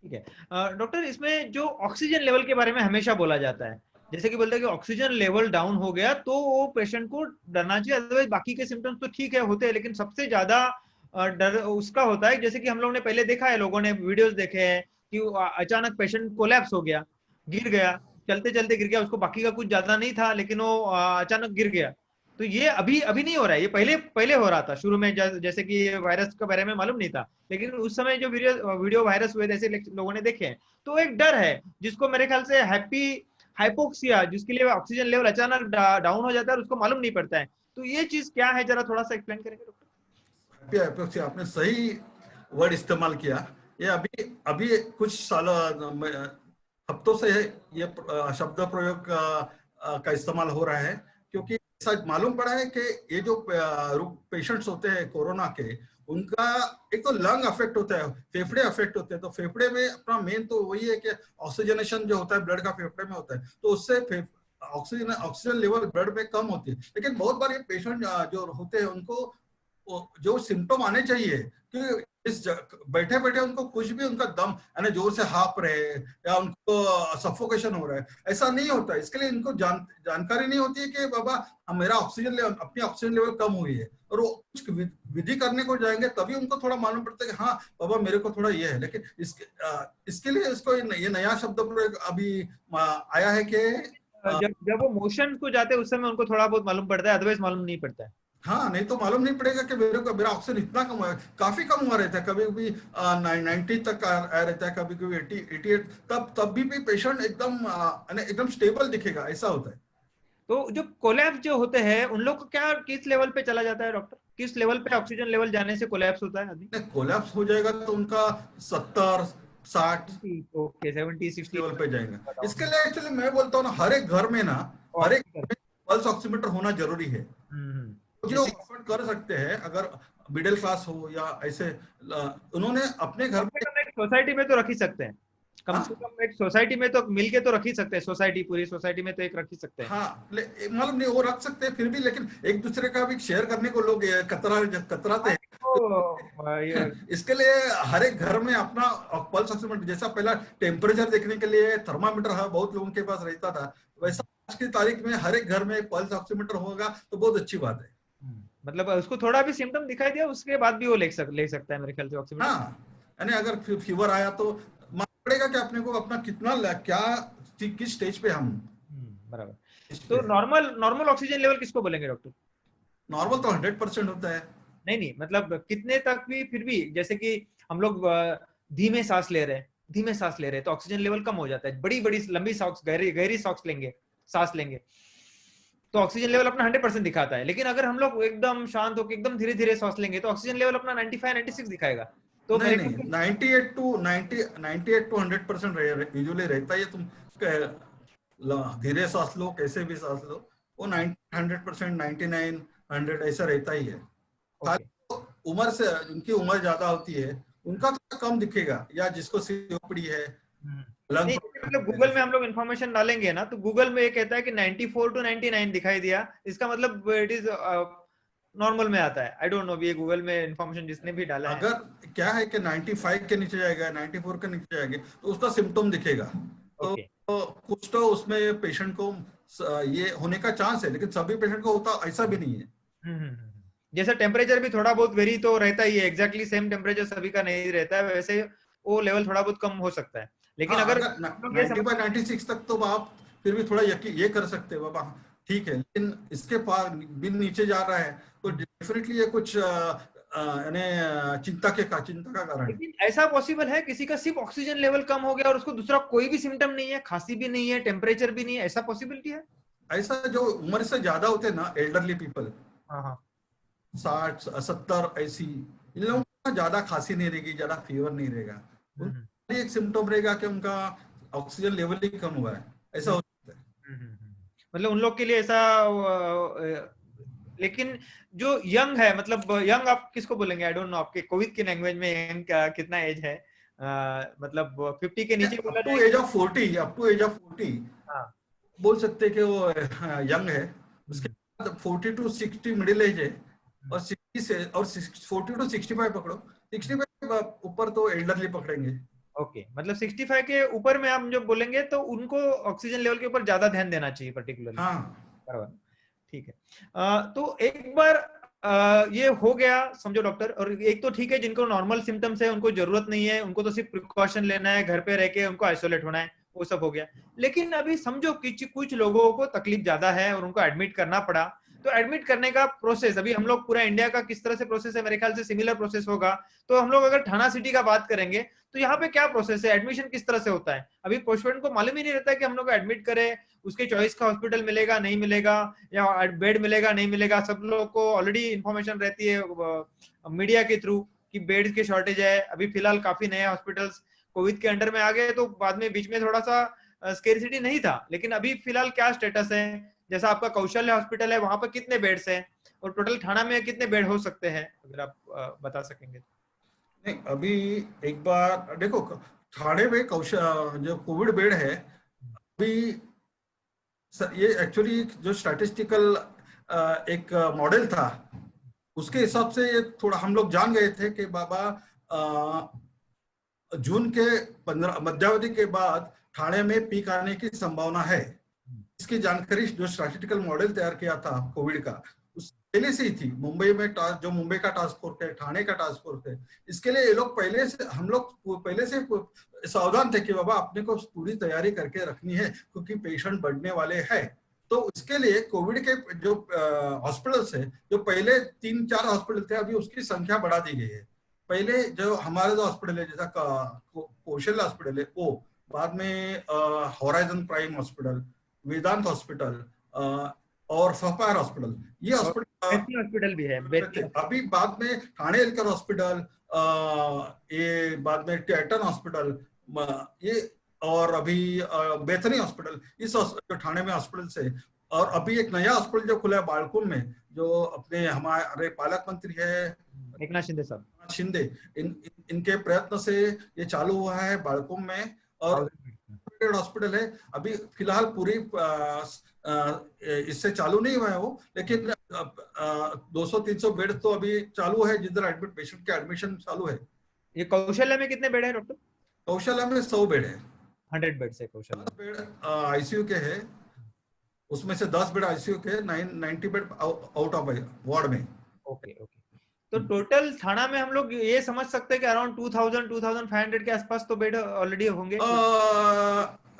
ठीक है डॉक्टर, इसमें जो ऑक्सीजन लेवल के बारे में हमेशा बोला जाता है, जैसे कि बोलते हैं कि ऑक्सीजन लेवल डाउन हो गया तो वो पेशेंट को डरना चाहिए, अदरवाइज बाकी के सिम्टम्स तो ठीक है होते हैं, लेकिन सबसे ज्यादा डर उसका होता है, जैसे कि हम लोगों ने पहले देखा है, लोगों ने वीडियोस देखे हैं कि अचानक पेशेंट कोलैप्स हो गया, गिर गया, चलते चलते गिर गया, उसको बाकी का कुछ ज्यादा नहीं था, लेकिन वो अचानक गिर गया। तो ये अभी अभी नहीं हो रहा है, ये पहले पहले हो रहा था शुरू में, जैसे कि वायरस के बारे में मालूम नहीं था, लेकिन उस समय जो वीडियो वायरस हुए जैसे लोगों ने देखे हैं, तो एक डर है जिसको मेरे ख्याल से हैप्पी हाइपोक्सिया, जिसके लिए ऑक्सीजन लेवल अचानक डाउन हो जाता है और उसको मालूम नहीं पड़ता है, तो ये चीज क्या है, जरा थोड़ा सा एक्सप्लेन करेंगे डॉक्टर? हैप्पी हाइपोक्सिया, आपने सही वर्ड इस्तेमाल किया। ये अभी अभी कुछ सालों हफ्तों से ये शब्द प्रयोग का इस्तेमाल हो रहा है, क्योंकि ऐसा मालूम पड़ा है कि ये जो पेशेंट्स होते हैं कोरोना के, उनका एक तो लंग अफेक्ट होता है, फेफड़े अफेक्ट होते हैं, तो फेफड़े में अपना मेन तो वही है कि ऑक्सीजनेशन जो होता है ब्लड का फेफड़े में होता है, तो उससे ऑक्सीजन लेवल ब्लड में कम होती है। लेकिन बहुत बार ये पेशेंट जो होते हैं उनको जो सिम्टम आने चाहिए कि इस बैठे बैठे उनको कुछ भी, उनका दम यानी जोर से हाँप रहे या उनको सफोकेशन हो रहा है, ऐसा नहीं होता। इसके लिए इनको जानकारी नहीं होती है कि बाबा मेरा ऑक्सीजन लेवल, अपनी ऑक्सीजन लेवल कम हुई है, और वो कुछ विधि करने को जाएंगे तभी उनको थोड़ा मालूम पड़ता है कि हाँ बाबा मेरे को थोड़ा ये है। लेकिन इसके लिए इसको ये नया शब्द प्रयोग अभी आया है कि जब जब वो मोशन को जाते हैं उस समय उनको थोड़ा बहुत मालूम पड़ता है, अदरवाइज मालूम नहीं पड़ता है। हाँ, नहीं तो मालूम नहीं पड़ेगा कि मेरा ऑक्सीजन इतना कम हुआ है, काफी कम हुआ रहता है, कभी कभी 90 तक आ रहता है, कभी कभी 88, तब भी पेशेंट एकदम स्टेबल दिखेगा, ऐसा होता है। तो जो कोलैप्स जो होते हैं उन लोग को क्या किस लेवल पे चला जाता है डॉक्टर, किस लेवल पे ऑक्सीजन लेवल जाने से कोलैप्स होता है आदमी? कोलैप्स हो जाएगा तो उनका 70-60 ओके, 70-60 लेवल पे जाएगा। इसके लिए एक्चुअली मैं बोलता हूँ ना, हर एक घर में पल्स ऑक्सीमीटर होना जरूरी है। जो अफोर्ड कर सकते हैं, अगर मिडिल क्लास हो या ऐसे, उन्होंने अपने घर में एक सोसाइटी में तो रख ही सकते हैं, कम से कम एक सोसाइटी में तो मिलके तो रख ही सकते हैं, सोसाइटी पूरी सोसाइटी में तो एक रख ही सकते हैं। हाँ, मालूम नहीं वो रख सकते हैं फिर भी, लेकिन एक दूसरे का भी शेयर करने को लोग कतराते हैं। इसके लिए हर एक घर में अपना पल्स ऑक्सीमीटर, जैसा पहला टेम्परेचर देखने के लिए थर्मामीटर बहुत लोगों के पास रहता था, वैसा आज की तारीख में हर एक घर में पल्स ऑक्सीमीटर होगा तो बहुत अच्छी बात है। मतलब उसको थोड़ा भी सिम्टम दिखाई दिया उसके बाद भी वो ले सकता है मेरे ख्याल से ऑक्सीमीटर। हाँ, यानी अगर फीवर आया तो मालूम पड़ेगा कि अपने को अपना कितना क्या किस स्टेज पे हम। बराबर। तो नॉर्मल ऑक्सीजन लेवल किसको बोलेंगे डॉक्टर? नॉर्मल तो 100% होता है। नहीं, मतलब कितने तक भी, फिर भी जैसे कि हम लोग धीमे सांस ले रहे हैं तो ऑक्सीजन लेवल कम हो जाता है, बड़ी बड़ी लंबी सांस, गहरी सांस लेंगे तो ऑक्सीजन लेवल अपना 100% दिखाता है, लेकिन अगर हम लोग एकदम शांत होकर एकदम धीरे धीरे सांस लेंगे तो ऑक्सीजन लेवल अपना 95-96 दिखाएगा। तो नहीं 98 to 100% यूजुअली रहता है। तुम धीरे सांस लो, कैसे भी सांस लो, वो 100%, 99, 100 ऐसा रहता ही है। उम्र से, उनकी उम्र ज्यादा होती है उनका तो कम दिखेगा, या जिसको सीओपीडी है। नहीं, मतलब गूगल में हम लोग इन्फॉर्मेशन डालेंगे ना, तो गूगल में ये कहता है कि 94 to 99 दिखाई दिया, इसका मतलब इट इज नॉर्मल में आता है। आई डोंट नो, ये गूगल में इन्फॉर्मेशन जिसने भी डाला है। अगर क्या है कि 95 के नीचे जाएगा, 94 के नीचे जाएंगे तो उसका सिम्टम दिखेगा। तो कुछ तो उसमें पेशेंट को ये होने का चांस है, लेकिन सभी पेशेंट को होता ऐसा भी नहीं है। जैसे टेम्परेचर भी थोड़ा बहुत वेरी तो रहता ही है, एग्जैक्टली सेम टेम्परेचर सभी का नहीं रहता है, वैसे वो लेवल थोड़ा बहुत कम हो सकता है। लेकिन अगर 95-96 तक तो आप फिर भी थोड़ा ये कर सकते हैं बाबा, ठीक है, लेकिन इसके पार बिन नीचे जा रहा है तो डेफिनेटली ये कुछ चिंता का कारण है। लेकिन ऐसा पॉसिबल है किसी का सिर्फ ऑक्सीजन लेवल कम हो गया और उसको दूसरा कोई भी सिम्टम नहीं है, खांसी भी नहीं है, टेम्परेचर भी नहीं है, ऐसा पॉसिबिलिटी है? ऐसा जो उम्र से ज्यादा होते हैं ना, एल्डरली पीपल, 60-70 ऐसी, इन लोगों को ज्यादा खांसी नहीं रहेगी, ज्यादा फीवर नहीं रहेगा, उनका एक सिम्टम रहेगा कि उनका ऑक्सीजन लेवल ही कम हुआ है, ऐसा हो सकता है। मतलब उन लोग के लिए ऐसा। लेकिन जो यंग है, मतलब यंग आप किसको बोलेंगे? आई डोंट नो आपके कोविड की लैंग्वेज में यंग का कितना एज है, मतलब 50 के नीचे बोला अप टू जाए? Age of 40, up to age of 40 हाँ। बोल सकते हैं कि वो यंग है। उसके बाद 40 टू 60 मिडिल एज है, और 60 से और 40 टू 65 पकड़ो, 65 ऊपर तो एल्डरली पकड़ेंगे। ओके, मतलब 65 के ऊपर में हम जो बोलेंगे तो उनको ऑक्सीजन लेवल के ऊपर ज्यादा ध्यान देना चाहिए पर्टिकुलरली। हाँ बराबर, ठीक है। तो एक बार ये हो गया समझो डॉक्टर, और एक तो ठीक है जिनको नॉर्मल सिम्टम्स है उनको जरूरत नहीं है, उनको तो सिर्फ प्रिकॉशन लेना है, घर पे रह के उनको आइसोलेट होना है, वो सब हो गया। लेकिन अभी समझो कि कुछ लोगों को तकलीफ ज्यादा है और उनको एडमिट करना पड़ा, तो एडमिट करने का प्रोसेस अभी हम लोग पूरा इंडिया का किस तरह से प्रोसेस है, मेरे ख्याल से सिमिलर प्रोसेस होगा। तो हम लोग अगर थाना सिटी का बात करेंगे तो यहाँ पे क्या प्रोसेस है, एडमिशन किस तरह से होता है? अभी पोस्टमेंट को मालूम ही नहीं रहता है कि हम लोग को एडमिट करें, उसके चॉइस का हॉस्पिटल मिलेगा नहीं मिलेगा, या बेड मिलेगा नहीं मिलेगा। सब लोग को ऑलरेडी इंफॉर्मेशन रहती है मीडिया के थ्रू कि बेड्स की शॉर्टेज है। अभी फिलहाल काफी नए हॉस्पिटल्स कोविड के अंडर में आ गए, तो बाद में बीच में थोड़ा सा स्केर्सिटी नहीं था, लेकिन अभी फिलहाल क्या स्टेटस है? जैसा आपका कौशल्य हॉस्पिटल है, वहां पर कितने बेड्स हैं, और टोटल थाना में कितने बेड हो सकते हैं, अगर आप बता सकेंगे? नहीं, अभी एक बार देखो, थाने में जो कोविड बेड है अभी, ये एक्चुअली जो स्टैटिस्टिकल एक मॉडल था, उसके हिसाब से ये थोड़ा हम लोग जान गए थे कि बाबा जून के 15 मध्यावधि के बाद ठाणे में पीक आने की संभावना है। इसकी जानकारी जो स्टैटिस्टिकल मॉडल तैयार किया था कोविड का, उस पहले से ही थी। मुंबई में जो मुंबई का टास्क फोर्स है, ठाणे का टास्क फोर्स है, इसके लिए ये लोग पहले से, हम लोग पहले से सावधान थे कि बाबा अपने को पूरी तैयारी करके रखनी है, क्योंकि पेशेंट बढ़ने वाले हैं। तो इसके लिए कोविड के जो हॉस्पिटल्स है, जो पहले 3-4 हॉस्पिटल थे, अभी उसकी संख्या बढ़ा दी गई है। पहले जो हमारे जो हॉस्पिटल है, जैसा कौशल्य हॉस्पिटल है, वो बाद में होराइजन प्राइम हॉस्पिटल, वेदांत हॉस्पिटल और फपायर हॉस्पिटल, ये हॉस्पिटल भी है थे। अभी बाद में ठाणे हेल्थकेयर हॉस्पिटल, ये बाद में टेटन हॉस्पिटल, ये, और अभी बेथनी हॉस्पिटल, इस जो ठाणे में हॉस्पिटल से, और अभी एक नया हॉस्पिटल जो खुला है बालकुन में, जो अपने हमारे पालक मंत्री है एकनाथ शिंदे साहब, शिंदे, इनके प्रयत्न से ये चालू हुआ है बालकुन में। और हॉस्पिटल है अभी फिलहाल पूरी इससे चालू नहीं हुआ है वो, लेकिन 200-300 बेड तो अभी चालू है, जिधर एडमिट पेशेंट के एडमिशन चालू है। ये कौशल्य में कितने बेड है डॉक्टर? कौशल्य में 100 बेड है। 100 बेड है कौशल्य। 10 बेड आईसीयू के है, उसमें से 10 बेड आईसीयू के, 90 बेड आउट ऑफ वार्ड में। ओके ओके, तो टोटल थाना में हम लोग ये समझ सकते हैं कि अराउंड 2000-2500 के आसपास तो बेड ऑलरेडी होंगे।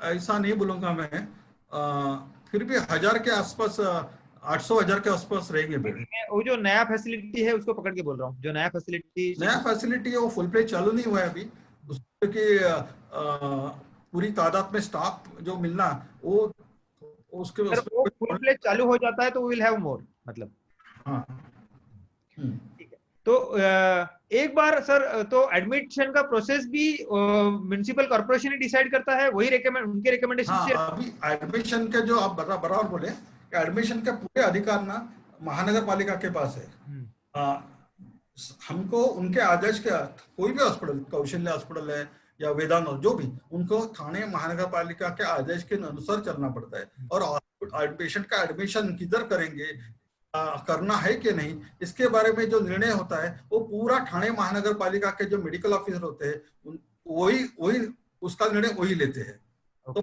ऐसा नहीं बोलूंगा मैं, फिर भी 1000 के आसपास, 800-1000 के आसपास रहेंगे बेड। वो जो नया फैसिलिटी है उसको पकड़ के बोल रहा हूँ, जो नया फैसिलिटी है वो फुल प्लेज चालू नहीं हुआ है अभी, उसके पूरी तादाद में स्टाफ जो मिलना, वो उसके वो फुल प्लेज चालू हो जाता है तो विल हैव मोर, मतलब। हाँ, ठीक है, तो एक बार सर, तो एडमिशन का प्रोसेस भी म्युनिसिपल कॉर्पोरेशन ही डिसाइड करता है, वही उनके रिकमेंडेशन से? अभी एडमिशन के जो आप बराबर बोले, एडमिशन के पूरे अधिकार ना महानगर पालिका के पास है। हमको उनके आदेश के, कोई भी हॉस्पिटल, कौशल्य हॉस्पिटल है या वेदांत, जो भी, उनको थाने महानगर पालिका के आदेश के अनुसार चलना पड़ता है। और पेशेंट का एडमिशन किधर करेंगे, करना है कि नहीं, इसके बारे में जो निर्णय होता है वो पूरा ठाणे महानगर पालिका के जो मेडिकल ऑफिसर होते हैं, वही उसका निर्णय वही लेते हैं। तो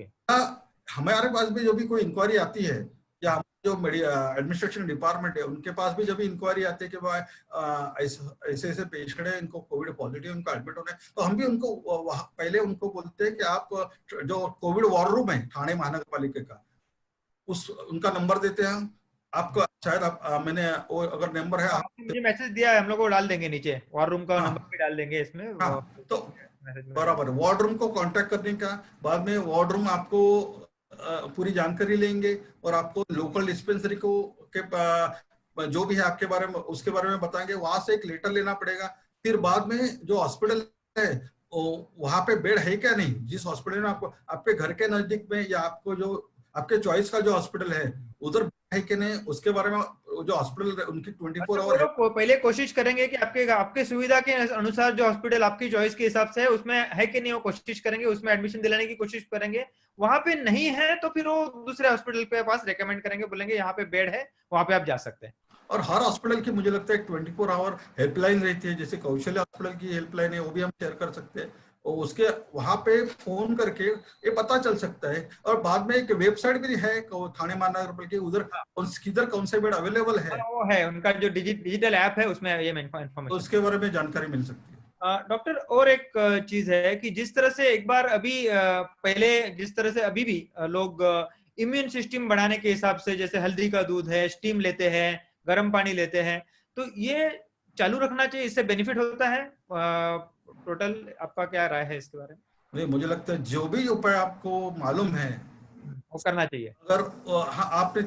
हमारे पास भी जो भी कोई इंक्वायरी आती है, या जो एडमिनिस्ट्रेशन डिपार्टमेंट है उनके पास भी जब इंक्वायरी आती है कि भाई ऐसे ऐसे पेशेंट है, इनको कोविड पॉजिटिव, उनको एडमिट होना है, तो हम भी उनको पहले उनको बोलते हैं कि आप जो कोविड वॉर रूम है ठाणे महानगर पालिका का, उनका नंबर देते हैं आपको। शायद मैंने वो अगर नंबर है, मुझे मैसेज दिया है, हम लोग को डाल देंगे नीचे, वॉर रूम का नंबर भी डाल देंगे इसमें। तो बराबर वार्ड रूम को कांटेक्ट करने का, बाद में वार्ड रूम आपको पूरी जानकारी लेंगे और आपको लोकल डिस्पेंसरी को के जो भी है आपके बारे में, उसके बारे में बताएंगे। वहां से एक लेटर लेना पड़ेगा। फिर बाद में जो हॉस्पिटल है वहां पे बेड है क्या नहीं, जिस हॉस्पिटल में आपको, आपके घर के नजदीक में या आपको जो आपके चॉइस का जो हॉस्पिटल है उधर है कि नहीं, उसके बारे में जो हॉस्पिटल उनकी 24 मतलब वो आवर लोग पहले कोशिश करेंगे कि आपके आपके सुविधा के अनुसार जो हॉस्पिटल आपकी चॉइस के हिसाब से है उसमें है कि नहीं, वो कोशिश करेंगे, उसमें एडमिशन दिलाने की कोशिश करेंगे। वहां पे नहीं है तो फिर वो दूसरे हॉस्पिटल के पास रेकमेंड करेंगे, बोलेंगे यहाँ पे बेड है, वहां पे आप जा सकते हैं। और हर हॉस्पिटल की मुझे लगता है 24 आवर हेल्पलाइन रहती है, जैसे कौशल्य हॉस्पिटल की हेल्पलाइन है, वो भी हम शेयर कर सकते हैं। और उसके वहां पे फोन करके ये पता चल सकता है। और बाद में एक वेबसाइट भी है थाने महानगर के, उधर किधर कौन से बेड अवेलेबल है, वो है उनका जो डिजिटल ऐप है, उसमें ये तो इन्फॉर्मेशन उसके बारे में जानकारी मिल सकती है। डॉक्टर, और एक चीज है कि जिस तरह से एक बार अभी पहले जिस तरह से अभी भी लोग इम्यून सिस्टम बढ़ाने के हिसाब से जैसे हल्दी का दूध है, स्टीम लेते हैं, गर्म पानी लेते हैं, तो ये चालू रखना चाहिए, इससे बेनिफिट होता है। टोटल आपका क्या राय है इसके बारे में? नहीं, मुझे लगता है जो भी उपाय आपको मालूम है वो करना चाहिए। अगर हाँ, आपने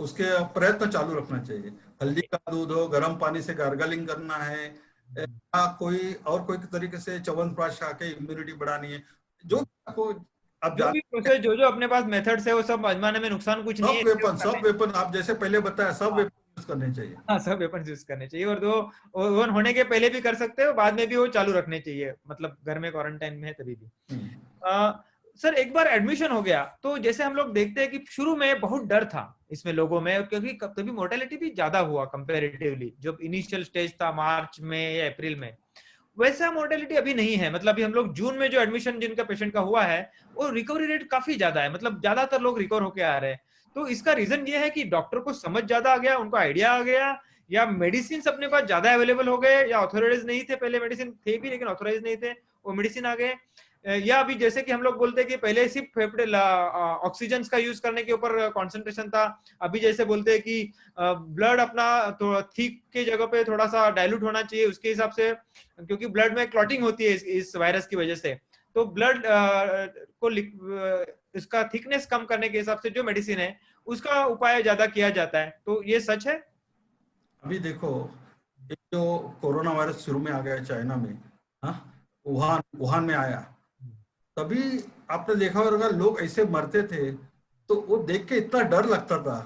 उसके प्रयत्न चालू रखना चाहिए। हल्दी का दूध हो, गर्म पानी से गार्गलिंग करना है, कोई तरीके से च्यवनप्राश खा के इम्यूनिटी बढ़ानी है, जो आपको आप जो जान भी प्रोसेस, जो जो अपने पास मेथड्स है, वो सब आजमाने में नुकसान कुछ नहीं है। सब वेपन आप जैसे पहले बताया, सब हाँ, वेपन यूज करने चाहिए। हाँ, सब वेपन यूज करने चाहिए, और दो ओवन होने के पहले भी कर सकते हो, बाद में भी वो चालू रखने चाहिए, मतलब घर में क्वारंटाइन में है तभी भी। सर, एक बार एडमिशन हो गया तो जैसे हम लोग देखते हैं कि शुरू में बहुत डर था इसमें लोगों में, क्योंकि तभी मोर्टेलिटी भी ज्यादा हुआ कंपैरेटिवली, जब इनिशियल स्टेज था मार्च में या अप्रैल में। वैसा मोर्टेलिटी अभी नहीं है, मतलब अभी हम लोग जून में जो एडमिशन जिनका पेशेंट का हुआ है, वो रिकवरी रेट काफी ज्यादा है, मतलब ज्यादातर लोग रिकवर होके आ रहे हैं। तो इसका रीजन ये है कि डॉक्टर को समझ ज्यादा आ गया, उनको आइडिया आ गया, या मेडिसिन अपने पास ज्यादा अवेलेबल हो गए, या ऑथोराइज नहीं थे, पहले मेडिसिन थे भी लेकिन ऑथोराइज नहीं थे, वो मेडिसिन आ गए, या अभी जैसे कि हम लोग बोलते हैं कि पहले सिर्फ फेफड़े ऑक्सीजन का यूज करने के ऊपर कंसंट्रेशन था, अभी जैसे बोलते हैं कि ब्लड अपना तो थिक के जगह पे थोड़ा सा डाइल्यूट होना चाहिए उसके हिसाब से, क्योंकि ब्लड में क्लॉटिंग होती है इस वायरस की वजह से, तो ब्लड को इसका थिकनेस कम करने के हिसाब से जो मेडिसिन है उसका उपाय ज्यादा किया जाता है। तो ये सच है। अभी देखो, एक जो कोरोना वायरस शुरू में आ गया चाइना में, हाँ, वुहान वुहान में आया, तभी आपने देखा होगा लोग ऐसे मरते थे, तो वो देख के इतना डर लगता था,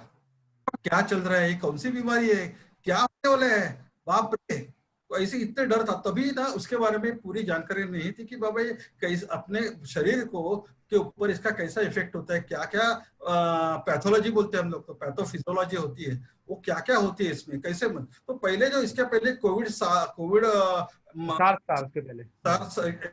क्या चल रहा है, ये कौन सी बीमारी है, क्या होने वाला है, बाप रे। तो ऐसे इतने डर था, तभी ना उसके बारे में पूरी जानकारी नहीं थी कि बाबा ये कैसे अपने शरीर को के ऊपर इसका कैसा इफेक्ट होता है, क्या क्या पैथोलॉजी बोलते हैं हम लोग, तो पैथोफिजियोलॉजी होती है, वो क्या क्या होती है इसमें, कैसे तो पहले जो इसके पहले कोविड सात साल के पहले।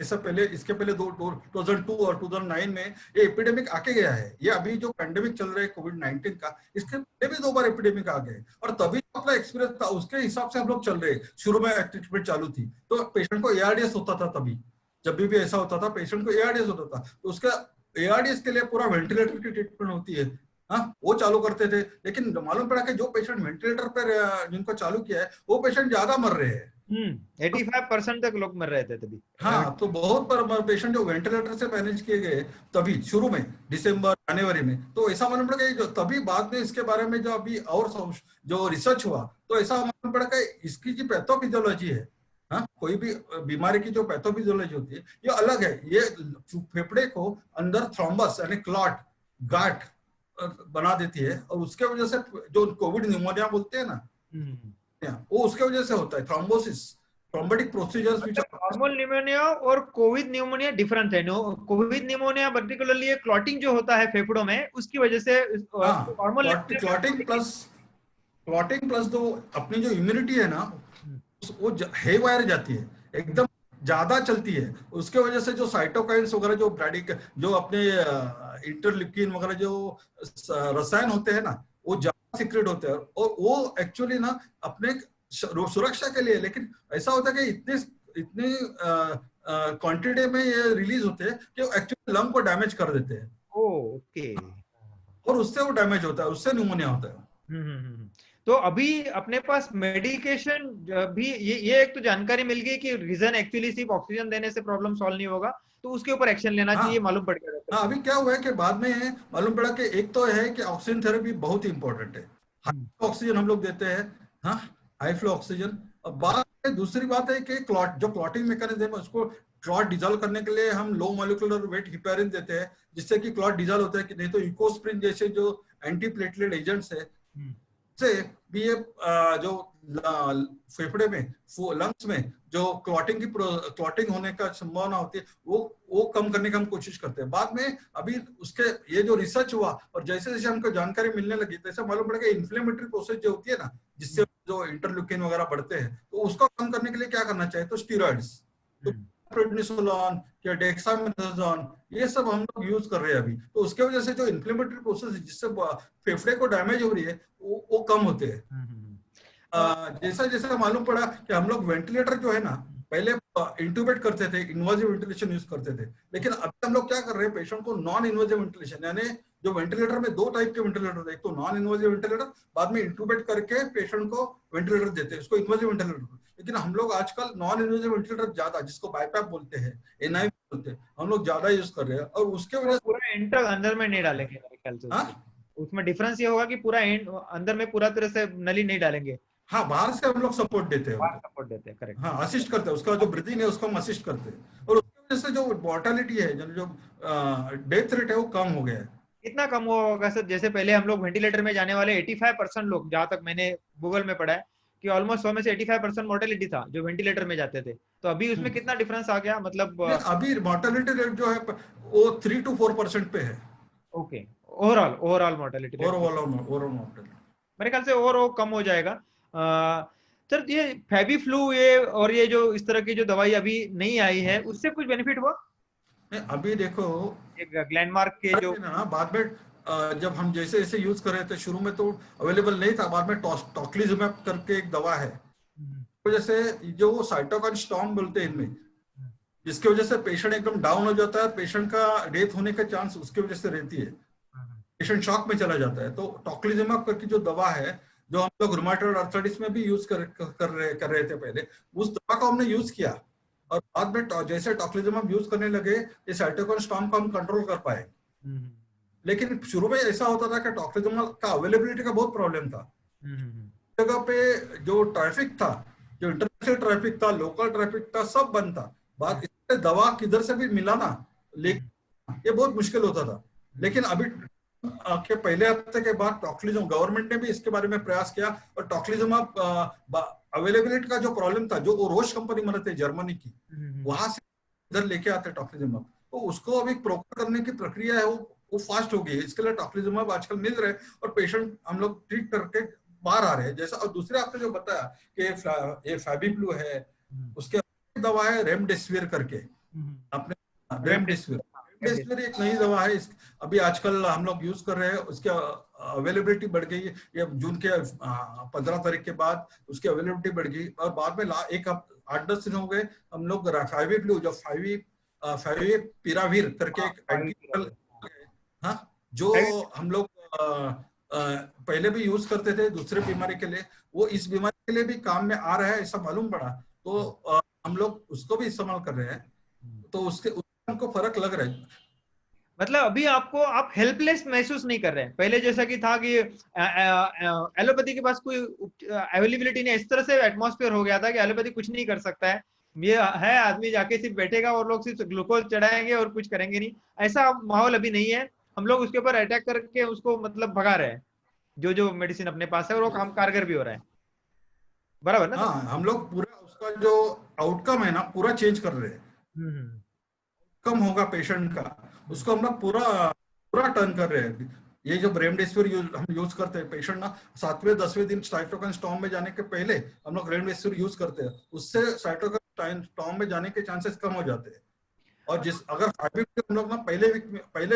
ऐसा पहले, इसके पहले 2002 और 2009 में ये एपिडेमिक आके गया है। ये अभी जो पेंडेमिक चल रहा है कोविड-19 का, इसके पहले भी 2 बार एपिडेमिक आ गए, और तभी अपना एक्सपीरियंस था, उसके हिसाब से हम लोग चल रहे। शुरू में ट्रीटमेंट चालू थी तो पेशेंट को एआरडीएस होता था, तभी जब भी ऐसा होता था पेशेंट को एआरडीएस होता था, तो उसका एआरडीएस के लिए पूरा वेंटिलेटर की ट्रीटमेंट होती है, हाँ, वो चालू करते थे। लेकिन मालूम पड़ा कि जो पेशेंट वेंटिलेटर पर जिनको चालू किया है वो पेशेंट ज्यादा मर रहे हैं। 85% तक लोग मर रहे थे तभी। हाँ, तो बहुत पर पेशेंट जो वेंटिलेटर से मैनेज किए गए तभी शुरू में दिसंबर जनवरी में, तो ऐसा मालूम पड़ा कि जो तभी बाद में इसके बारे में जो अभी और जो रिसर्च हुआ, तो ऐसा मालूम पड़ा कि इसकी जो पैथोफिजियोलॉजी है, हाँ, कोई भी बीमारी की जो पैथोफिजियोलॉजी होती है ये अलग है। ये फेफड़े को अंदर थ्रोम्बस यानी क्लॉट, गांठ बना देती है, और उसके वजह से जो कोविड न्यूमोनिया बोलते हैं ना, वो उसके वजह से होता है, थ्रोम्बोसिस, थ्रोम्बोटिक प्रोसीजर्स विच नॉर्मल निमोनिया और कोविड निमोनिया डिफरेंट है। कोविड निमोनिया पर्टिकुलरली क्लॉटिंग जो होता है फेफड़ों में, उसकी वजह से नॉर्मल क्लॉटिंग प्लस जो अपनी जो इम्यूनिटी है ना, वो हे वायर जाती है, एकदम ज्यादा चलती है। उसके वजह से जो साइटोकाइन्स वगैरह जो अपने इंटरल्यूकिन वगैरह जो रसायन होते हैं ना, वो ज्यादा सीक्रेट होते हैं, और वो एक्चुअली ना अपने सुरक्षा के लिए, लेकिन ऐसा होता है कि इतने क्वांटिटी में ये रिलीज होते हैं कि वो एक्चुअली लंग को डैमेज कर देते हैं। ओके। और उससे वो डैमेज होता है, उससे न्यूमोनिया होता है। तो अभी अपने पास मेडिकेशन भी, ये एक तो जानकारी मिल गई कि रीजन एक्चुअली सिर्फ ऑक्सीजन देने से प्रॉब्लम सॉल्व नहीं होगा, तो उसके ऊपर एक्शन लेना चाहिए, मालूम पड़ गया। हाँ, अभी क्या हुआ है कि बाद में मालूम पड़ा कि एक तो है कि ऑक्सीजन थेरेपी बहुत ही इंपॉर्टेंट है, हाई ऑक्सीजन हम लोग देते हैं, हाँ, हाई फ्लो ऑक्सीजन। और बाद में दूसरी बात है कि क्लॉटिंग मैकेनिज्म है, उसको क्लॉट डिजॉल्व करने के लिए हम लो मॉलिक्यूलर वेट हिपेरिन देते हैं, जिससे कि क्लॉट डिजॉल्व होता है, कि नहीं तो इकोस्प्रिन जैसे जो एंटी प्लेटलेट एजेंट्स है, से भी ये जो फेफड़े में, लंग्स में जो क्लॉटिंग होने का संभावना होती है वो कम करने की हम कोशिश करते हैं। बाद में अभी उसके ये जो रिसर्च हुआ और जैसे जैसे हमको जानकारी मिलने लगी तैसे मालूम पड़ा कि इन्फ्लेमेटरी प्रोसेस जो होती है ना, जिससे जो इंटरल्यूकिन वगैरह बढ़ते हैं, तो उसको कम करने के लिए क्या करना चाहिए, तो स्टीरॉइड्स, तो प्रेडनिसोलोन या डेक्सामेथासोन, ये सब हम लोग यूज कर रहे हैं अभी। तो उसके वजह से जो इन्फ्लेमेटरी प्रोसेस है जिससे फेफड़े को डैमेज हो रही है वो कम होते हैं। जैसा जैसा मालूम पड़ा कि हम लोग वेंटिलेटर जो है ना, पहले इंट्यूबेट करते थे, इन्वाजिव वेंटिलेशन यूज करते थे, लेकिन अब हम लोग क्या कर रहे हैं, पेशेंट को नॉन इन्वाजिव वेंटिलेशन, यानी जो वेंटिलेटर में 2 टाइप के वेंटिलेटर थे, एक तो नॉन इन्वाजिव वेंटिलेटर, बाद में इंट्यूबेट करके पेशेंट को वेंटिलेटर देते हैं, उसको इन्वाजिव वेंटिलेटर। लेकिन हम लोग आजकल नॉन इन्वाजिव वेंटिलेटर ज्यादा, जिसको बाईपैप बोलते हैं, एनआई बोलते हैं, हम लोग ज्यादा यूज कर रहे हैं। और उसके वजह से पूरा एंड तक अंदर में नहीं डालेंगे मेरे ख्याल से। उसमें डिफरेंस ये होगा कि पूरा एंड अंदर में पूरा तरह से नली नहीं डालेंगे। हाँ, बाहर से हम लोग सपोर्ट देते हैं, सपोर्ट देते हैं, करेक्ट। हाँ, असिस्ट करते हैं, उसका जो ब्रीदिंग है उसको हम असिस्ट करते हैं, और उसकी वजह से जो मॉर्टेलिटी है, जो डेथ रेट है वो कम हो गया है। कितना कम हुआ होगा सर? जैसे पहले हम लोग वेंटिलेटर में जाने वाले 85% लोग, जहां तक मैंने गूगल में पढ़ा है कि ऑलमोस्ट 100 में से 85% मोर्टेलिटी था जो वेंटिलेटर में जाते थे, तो अभी उसमें कितना डिफरेंस आ गया? मतलब अभी मॉर्टेलिटी रेट जो है वो 3 to 4% पे है। Okay, overall mortality rate overall mortality मेरे ख्याल से और कम हो जाएगा। सर ये फेबिफ्लू ये और ये जो इस तरह की जो दवाई अभी नहीं आई है, उससे कुछ बेनिफिट हुआ? अभी देखो ग्लैंडमार्क के जो ना, बाद में जब हम जैसे जैसे यूज कर रहे थे, शुरू में तो अवेलेबल नहीं था, बाद में टोक्लिजुमैब करके एक दवा है, वजह से जो साइटोकाइन स्टॉर्म बोलते हैं इनमें, जिसकी वजह से पेशेंट एकदम डाउन हो जाता है, पेशेंट का डेथ होने का चांस उसकी वजह से रहती है, पेशेंट शॉक में चला जाता है। तो टोक्लिजुमैब करके जो दवा है, जो हम लोग रुमेटॉइड आर्थराइटिस में भी यूज कर रहे थे पहले, उस दवा को हमने यूज किया, और बाद में जैसे टोक्लिजुमैब यूज करने लगे, ये साइटोकाइन स्टॉर्म को हम कंट्रोल कर पाए। लेकिन शुरू में ऐसा होता था कि टोक्लिजुमैब का अवेलेबिलिटी का बहुत प्रॉब्लम था। जगह पे जो ट्रैफिक था, जो इंटरनेशनल ट्रैफिक था, लोकल ट्रैफिक था, सब बंद था। बात इससे दवा किधर से भी मिलाना, लेकिन ये बहुत मुश्किल होता था। लेकिन अभी के पहले हफ्ते के बाद टोक्लिजुमैब गवर्नमेंट ने भी इसके बारे में प्रयास किया, और टोक्लिजुमैब अवेलेबिलिटी का जो प्रॉब्लम था, जो वो रोश कंपनी बनाते जर्मनी की, वहां से इधर लेके आते टोक्लिजुमैब, तो उसको अभी प्रोक्योर करने की प्रक्रिया है, वो फास्ट हो गई है। इसके लिए टोक्लिजुमैब आजकल मिल रहे हैं, और पेशेंट हम लोग ट्रीट करके बाहर आ रहे हैं। जैसा, और दूसरे आपने जो बताया कि ये फेबिफ्लू है, उसके दवा है रेमडेसिविर करके, आपने रेमडेसिविर एक नई दवा है, अभी आजकल हम लोग यूज कर रहे हैं, उसकी अवेलेबिलिटी बढ़ गई है। ये जून के 15 तारीख के बाद उसकी अवेलेबिलिटी बढ़ गई, और बाद में 8-10 दिन हो गए हम लोग फेबिफ्लू, जो फेविपिराविर करके एक एंटीवायरल, हाँ, जो हम लोग पहले भी यूज करते थे दूसरे बीमारी के लिए, वो इस बीमारी के लिए भी काम में आ रहा है, ऐसा मालूम पड़ा, तो हम लोग उसको भी इस्तेमाल कर रहे हैं, तो उसके हमको फर्क लग रहा है। मतलब अभी आपको, आप हेल्पलेस महसूस नहीं कर रहे हैं पहले जैसा कि था कि एलोपैथी के पास कोई अवेलेबिलिटी नहीं, इस तरह से एटमॉस्फेयर हो गया था कि एलोपैथी कुछ नहीं कर सकता है, ये है आदमी जाके सिर्फ बैठेगा और लोग सिर्फ ग्लूकोज चढ़ाएंगे और कुछ करेंगे नहीं, ऐसा माहौल अभी नहीं है। हम लोग उसके ऊपर अटैक करके उसको मतलब भगा रहे हैं, जो जो मेडिसिन अपने पास है, और वो काम कारगर भी हो रहा है, बराबर ना? हाँ, हम लोग पूरा उसका जो आउटकम है ना, पूरा चेंज कर रहे हैं, कम होगा पेशेंट का, उसको हम लोग पूरा टर्न कर रहे हैं। ये जो रेमडेसिविर हम यूज करते हैं, पेशेंट ना 7वें-10वें दिन साइटोकाइन स्टॉर्म में जाने के पहले हम लोग रेमडेसिविर यूज करते हैं, उससे साइटोकाइन स्टॉर्म में जाने के चांसेस कम हो जाते हैं। और अगर फेबिफ्लू हम लोग ना पहले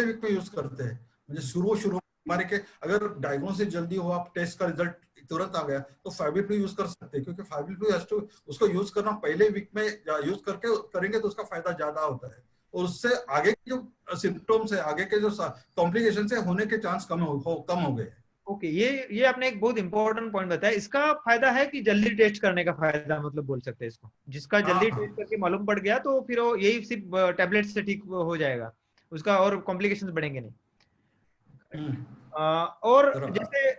वीक में यूज करते हैं, मतलब शुरू बीमारी के, अगर डायग्नोसिस जल्दी हुआ, टेस्ट का रिजल्ट तुरंत आ गया, तो फेबिफ्लू यूज कर सकते हैं, क्योंकि फेबिफ्लू उसको यूज करना पहले वीक में यूज करेंगे तो उसका फायदा ज्यादा होता है, और उससे आगे के जो सिम्टम्स है, आगे के जो कॉम्प्लिकेशन है, होने के चांस कम हो गए। ओके, ये आपने एक बहुत इंपॉर्टेंट पॉइंट बताया। इसका फायदा है कि जल्दी टेस्ट करने का फायदा, मतलब बोल सकते हैं इसको, जिसका जल्दी टेस्ट करके मालूम पड़ गया तो फिर वो यही सिर्फ टैबलेट से ठीक हो जाएगा, उसका और कॉम्प्लिकेशंस बढ़ेंगे नहीं। और जैसे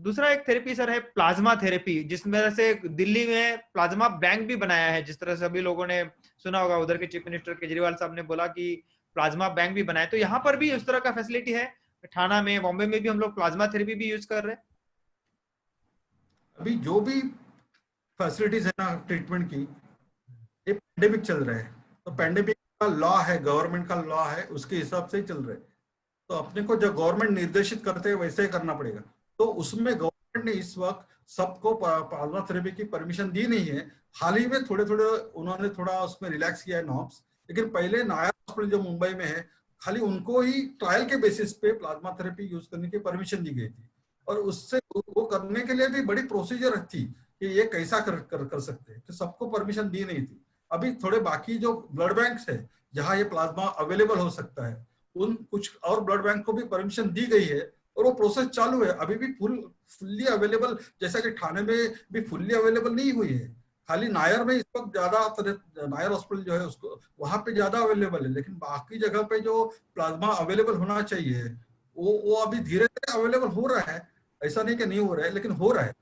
दूसरा एक थेरेपी सर है प्लाज्मा थेरेपी, जिसमें से दिल्ली में प्लाज्मा बैंक भी बनाया है, जिस तरह से सभी लोगों ने सुना होगा, उधर के चीफ मिनिस्टर केजरीवाल साहब ने बोला कि प्लाज्मा बैंक भी बनाए, तो यहाँ पर भी उस तरह का फैसिलिटी है? ठाणा में, बॉम्बे में भी हम लोग प्लाज्मा थेरेपी भी यूज कर रहे हैं? अभी जो भी फैसिलिटीज है ना ट्रीटमेंट की, ये पेंडेमिक चल रहा है, तो पेंडेमिक का लॉ है, गवर्नमेंट का लॉ है, उसके हिसाब से ही चल रहे हैं। तो अपने को जो गवर्नमेंट निर्देशित करते हैं वैसे ही करना पड़ेगा। तो उसमें गवर्नमेंट ने इस वक्त सबको प्लाज्मा थेरेपी की परमिशन दी नहीं है। हाल ही में थोड़े थोड़े उन्होंने थोड़ा उसमें रिलैक्स किया है नॉर्म्स, लेकिन पहले नायर हॉस्पिटल जो मुंबई में है, खाली उनको ही ट्रायल के बेसिस पे प्लाज्मा थेरेपी यूज करने की परमिशन दी गई थी। और उससे वो करने के लिए भी बड़ी प्रोसीजर थी कि ये कैसा कर सकते हैं, तो सबको परमिशन दी नहीं थी। अभी थोड़े बाकी जो ब्लड बैंक्स है जहाँ ये प्लाज्मा अवेलेबल हो सकता है, उन कुछ और ब्लड बैंक को भी परमिशन दी गई है और वो प्रोसेस चालू है। अभी भी फुल्ली अवेलेबल, जैसा कि ठाणे में भी फुल्ली अवेलेबल नहीं हुई है, खाली नायर में इस वक्त ज्यादा, नायर हॉस्पिटल जो है उसको वहां पे ज्यादा अवेलेबल है, लेकिन बाकी जगह पे जो प्लाज्मा अवेलेबल होना चाहिए वो अभी धीरे धीरे अवेलेबल हो रहा है। ऐसा नहीं कि नहीं हो रहा है, लेकिन हो रहा है।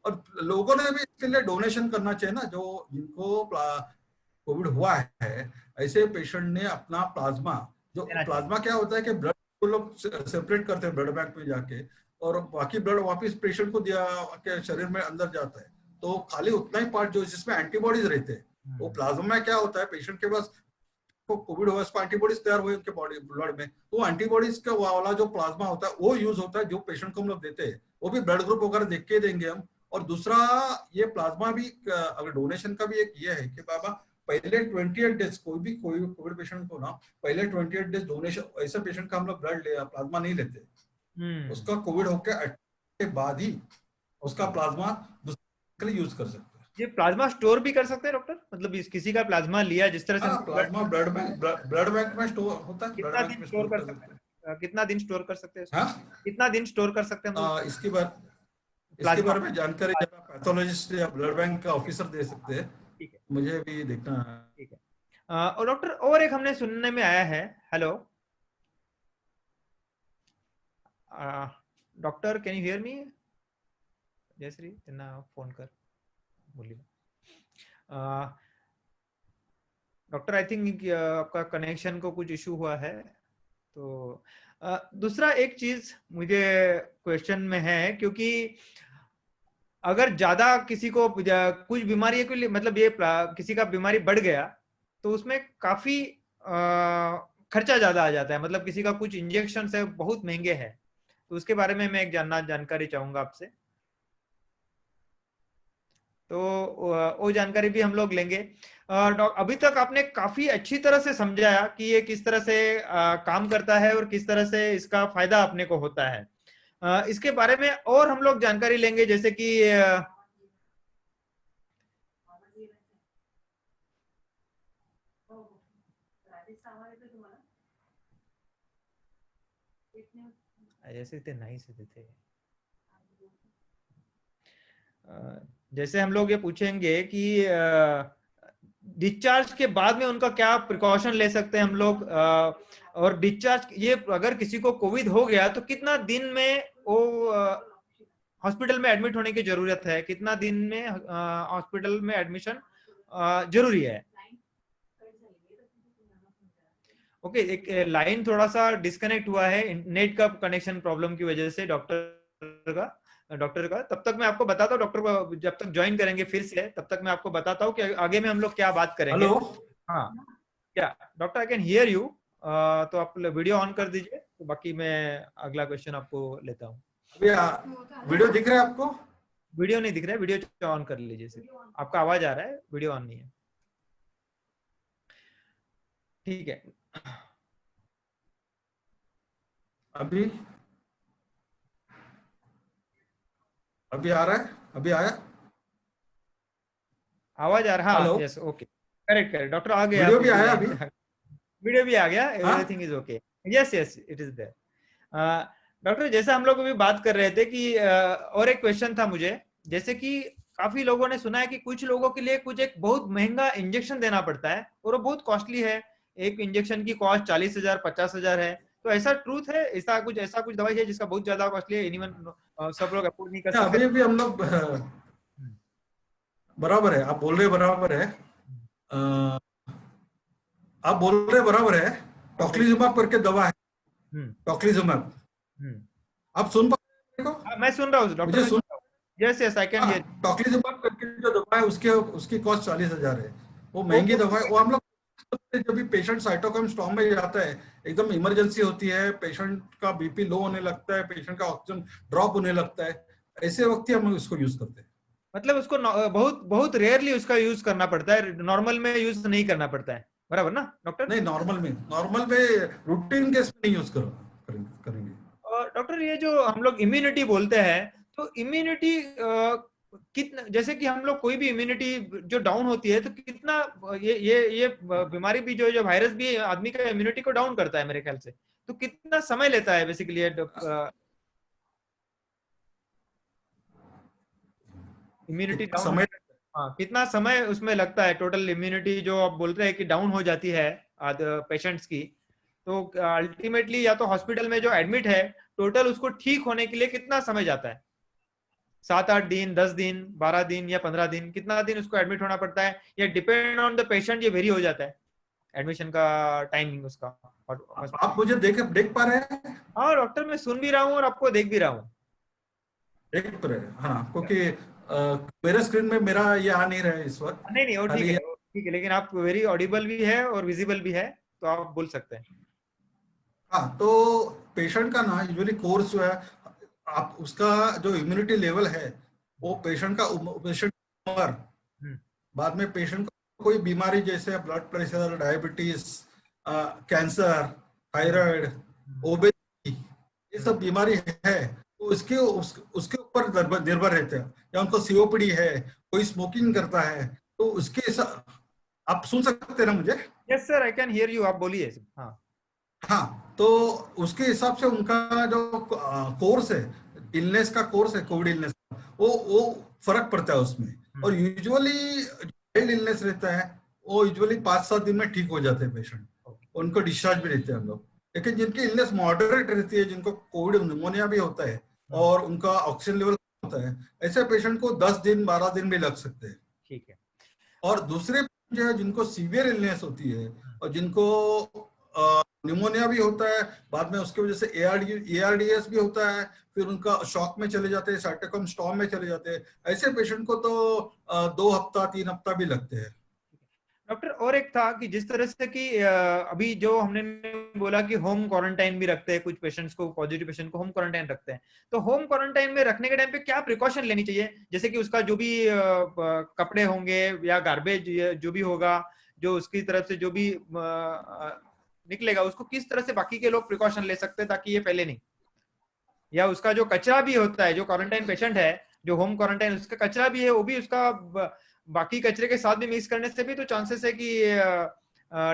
और लोगों ने भी इसके लिए डोनेशन करना चाहिए ना, जो जिनको कोविड हुआ है, ऐसे पेशेंट ने अपना प्लाज्मा, जो प्लाज्मा क्या होता है कि ब्लड को लोग सेपरेट करते हैं ब्लड बैंक में जाके, और बाकी ब्लड वापस पेशेंट को दिया के शरीर में अंदर जाता है। तो खाली उतना ही पार्ट जो जिसमें एंटीबॉडीज रहते हैं, वो प्लाज्मा में क्या होता है, पेशेंट के पास को कोविड हुआ, उसको एंटीबॉडीज तैयार हुए उनके बॉडी ब्लड में, तो एंटीबॉडीज का वाला जो प्लाज्मा होता है वो यूज होता है, जो पेशेंट को हम लोग देते हैं वो भी ब्लड ग्रुप वगैरह देख के देंगे हम। और दूसरा, ये प्लाज्मा भी अगर डोनेशन का भी एक ये है कि बाबा पहले 28 डेज कोई कोविड पेशेंट को ना, पहले 28 डेज डोनेशन, ऐसे पेशेंट का हम लोग ब्लड प्लाज्मा नहीं लेते। उसका कोविड होकर के बाद ही उसका प्लाज्मा दूसरे के लिए यूज कर सकते हैं। ये प्लाज्मा स्टोर भी कर सकते हैं डॉक्टर, मतलब किसी का प्लाज्मा लिया, जिस तरह से प्लाज्मा ब्लड बैंक में स्टोर होता है, कितना दिन स्टोर कर सकते हैं, कितना दिन स्टोर कर सकते हैं, कितना दिन स्टोर कर सकते हैं? इसके बारे में जानकारी जरा पैथोलॉजिस्ट या ब्लड बैंक का ऑफिसर दे सकते हैं, ठीक है, मुझे भी देखना है। ठीक है। और डॉक्टर, और एक हमने सुनने में आया है, hello doctor, can you hear me? Jayashree phone कर बोलिए। डॉक्टर, आई थिंक आपका कनेक्शन को कुछ इशू हुआ है। तो दूसरा एक चीज मुझे क्वेश्चन में है, क्योंकि अगर ज्यादा किसी को कुछ बीमारी के लिए, मतलब ये किसी का बीमारी बढ़ गया तो उसमें काफी खर्चा ज्यादा आ जाता है, मतलब किसी का कुछ इंजेक्शन है बहुत महंगे हैं, तो उसके बारे में मैं एक जानकारी चाहूंगा आपसे। तो वो जानकारी भी हम लोग लेंगे। अभी तक आपने काफी अच्छी तरह से समझाया कि ये किस तरह से काम करता है और किस तरह से इसका फायदा अपने को होता है। इसके बारे में और हम लोग जानकारी लेंगे, जैसे कि जैसे थे नहीं से थे, जैसे हम लोग ये पूछेंगे कि डिस्चार्ज के बाद में उनका क्या प्रिकॉशन ले सकते हैं हम लोग, और डिस्चार्ज, ये अगर किसी को कोविड हो गया तो कितना दिन में वो हॉस्पिटल में एडमिट होने की जरूरत है, कितना दिन में हॉस्पिटल में एडमिशन जरूरी है? ओके, एक लाइन थोड़ा सा डिस्कनेक्ट हुआ है नेट का कनेक्शन प्रॉब्लम की वजह से डॉक्टर का। तब तक मैं आपको बताता हूँ, डॉक्टर को जब तक ज्वाइन करेंगे फिर से, तब तक मैं आपको बताता हूँ कि आगे में हम लोग क्या बात करेंगे। हेलो, हाँ क्या doctor, I can hear you. तो आप वीडियो ऑन कर दीजिए, तो बाकी मैं अगला क्वेश्चन आपको लेता हूँ। वीडियो दिख रहा है आपको? वीडियो नहीं दिख रहा है, वीडियो ऑन कर लीजिए सिर्फ, आपका आवाज आ रहा है, वीडियो ऑन नहीं है। ठीक है, अभी आ रहा है? अभी आया आवाज आ रहा? Hello, yes, okay, correct doctor, आ गया वीडियो भी आया अभी? वीडियो भी आ गया, everything is okay, yes yes it is there. Doctor, जैसा हम लोग अभी बात कर रहे थे कि और एक क्वेश्चन था मुझे, जैसे कि काफी लोगों ने सुना है कि कुछ लोगों के लिए कुछ एक बहुत महंगा इंजेक्शन देना पड़ता है और वो बहुत कॉस्टली है, एक इंजेक्शन की कॉस्ट 40,000 50,000 है, तो ऐसा ट्रूथ है? ऐसा कुछ दवाई है जिसका बहुत ज्यादा कॉस्टली है, एनीवन सब लोग अफोर्ड नहीं कर सकते? अभी भी हम लोग बराबर है, आप बोल रहे बराबर है, आप बोल रहे बराबर है। टोक्लिजुमैब करके दवा है, टोक्लिजुमैब। आप सुन पा रहे हो? मैं सुन रहा हूँ doctor, yes yes I can हाँ, हियर। टोक्लिजुमाब करके जो दवा है उसके उसकी कॉस्ट 40,000 है। वो वो महंगी दवा है। वो हम लोग जब भी पेशेंट साइटोकाइन स्टॉर्म में जाता है, एकदम इमरजेंसी होती है, पेशेंट का बीपी लो होने लगता है, पेशेंट का ऑक्सीजन ड्रॉप होने लगता है, ऐसे वक्त ही हम इसको यूज करते हैं। मतलब उसको बहुत बहुत रेयरली उसका यूज करना पड़ता है, नॉर्मल में यूज नहीं करना पड़ता है, बराबर ना डॉक्टर? नहीं, नॉर्मल में रूटीन केस में नहीं यूज करेंगे। और डॉक्टर ये जो हम लोग इम्यूनिटी बोलते हैं, तो इम्यूनिटी कितना, जैसे कि हम लोग कोई भी इम्यूनिटी जो डाउन होती है तो कितना, ये बीमारी भी जो वायरस भी आदमी का इम्यूनिटी को डाउन करता है मेरे ख्याल से, तो कितना समय लेता है बेसिकली इम्यूनिटी कितना डाउन? समय? हाँ, कितना समय उसमें लगता है टोटल इम्यूनिटी जो आप बोल रहे हैं कि डाउन हो जाती है पेशेंट्स की, तो अल्टीमेटली या तो हॉस्पिटल में जो एडमिट है, टोटल उसको ठीक होने के लिए कितना समय जाता है? 7-8 दिन, 10 दिन, 12 दिन या 15 दिन, कितना दिन उसको एडमिट होना पड़ता है, या डिपेंड ऑन द पेशेंट ये वेरी हो जाता है एडमिशन का टाइमिंग उसका? आप मुझे देख पा रहे हैं? हाँ डॉक्टर, मैं सुन भी रहा हूँ और आपको देख भी रहा हूँ। देख पा रहे हैं, हाँ, क्योंकि मेरे स्क्रीन में मेरा ये आ नहीं रहा है इस वक्त, नहीं नहीं, वो ठीक खाली। है, वो ठीक है, लेकिन आप वेरी ऑडिबल भी है और विजिबल भी है, तो आप बोल सकते हैं। हाँ, तो पेशेंट का ना यूजुअली कोर्स जो है, आप उसका जो इम्यूनिटी लेवल है, वो पेशेंट उम्र, हम्म, बाद में पेशेंट को कोई बीमारी जैसे ब्लड प्रेशर, डायबिटीज, कैंसर, हम्म, थायराइड, हम्म, ओबेसिटी, ये हम्म। सब बीमारी है, तो उसके ऊपर निर्भर रहते हैं। या उनको सीओपीडी है, कोई स्मोकिंग करता है, तो आप सुन सकते हैं ना मुझे? Yes sir, I can hear you, आप बोलिए। हाँ। हाँ, तो उसके हिसाब से उनका जो कोर्स है, इलनेस का कोर्स है, कोविड इलनेस का, वो फर्क पड़ता है उसमें। और हम्म, यूजुअली माइल्ड इलनेस रहता है, वो यूजुअली 5-7 दिन में ठीक हो जाते हैं पेशेंट, ओके। उनको डिस्चार्ज भी देते हैं हम लोग। लेकिन जिनकी इलनेस मॉडरेट रहती है, जिनको कोविड निमोनिया भी होता है हम्म, और उनका ऑक्सीजन लेवल होता है, ऐसे पेशेंट को 10 दिन 12 दिन भी लग सकते हैं। ठीक है। और दूसरे जो है, जिनको सीवियर इलनेस होती है हम्म, और जिनको निमोनिया भी होता है, बाद में उसकी वजह से एआरडीएस भी होता है, फिर उनका शॉक में चले जाते हैं, साइटोकाइन स्टॉर्म में चले जाते हैं, ऐसे पेशेंट को तो 2 हफ्ता 3 हफ्ता भी लगते हैं। डॉक्टर और एक था कि जिस तरह से कि अभी जो हमने बोला कि होम क्वारंटाइन भी रखते हैं कुछ पेशेंट्स को, पॉजिटिव पेशेंट को होम क्वारंटाइन रखते हैं, तो होम क्वारंटाइन में रखने के टाइम पे क्या प्रिकॉशन लेनी चाहिए? जैसे कि उसका जो भी कपड़े होंगे या गार्बेज जो भी होगा, जो उसकी तरफ से जो भी निकलेगा, उसको किस तरह से बाकी के लोग प्रिकॉशन ले सकते हैं ताकि ये फैले नहीं? या उसका जो कचरा भी होता है, जो क्वारंटाइन पेशेंट है, जो होम क्वारंटाइन, उसका कचरा भी है, वो भी उसका बाकी कचरे के साथ भी मिक्स करने से भी तो चांसेस है कि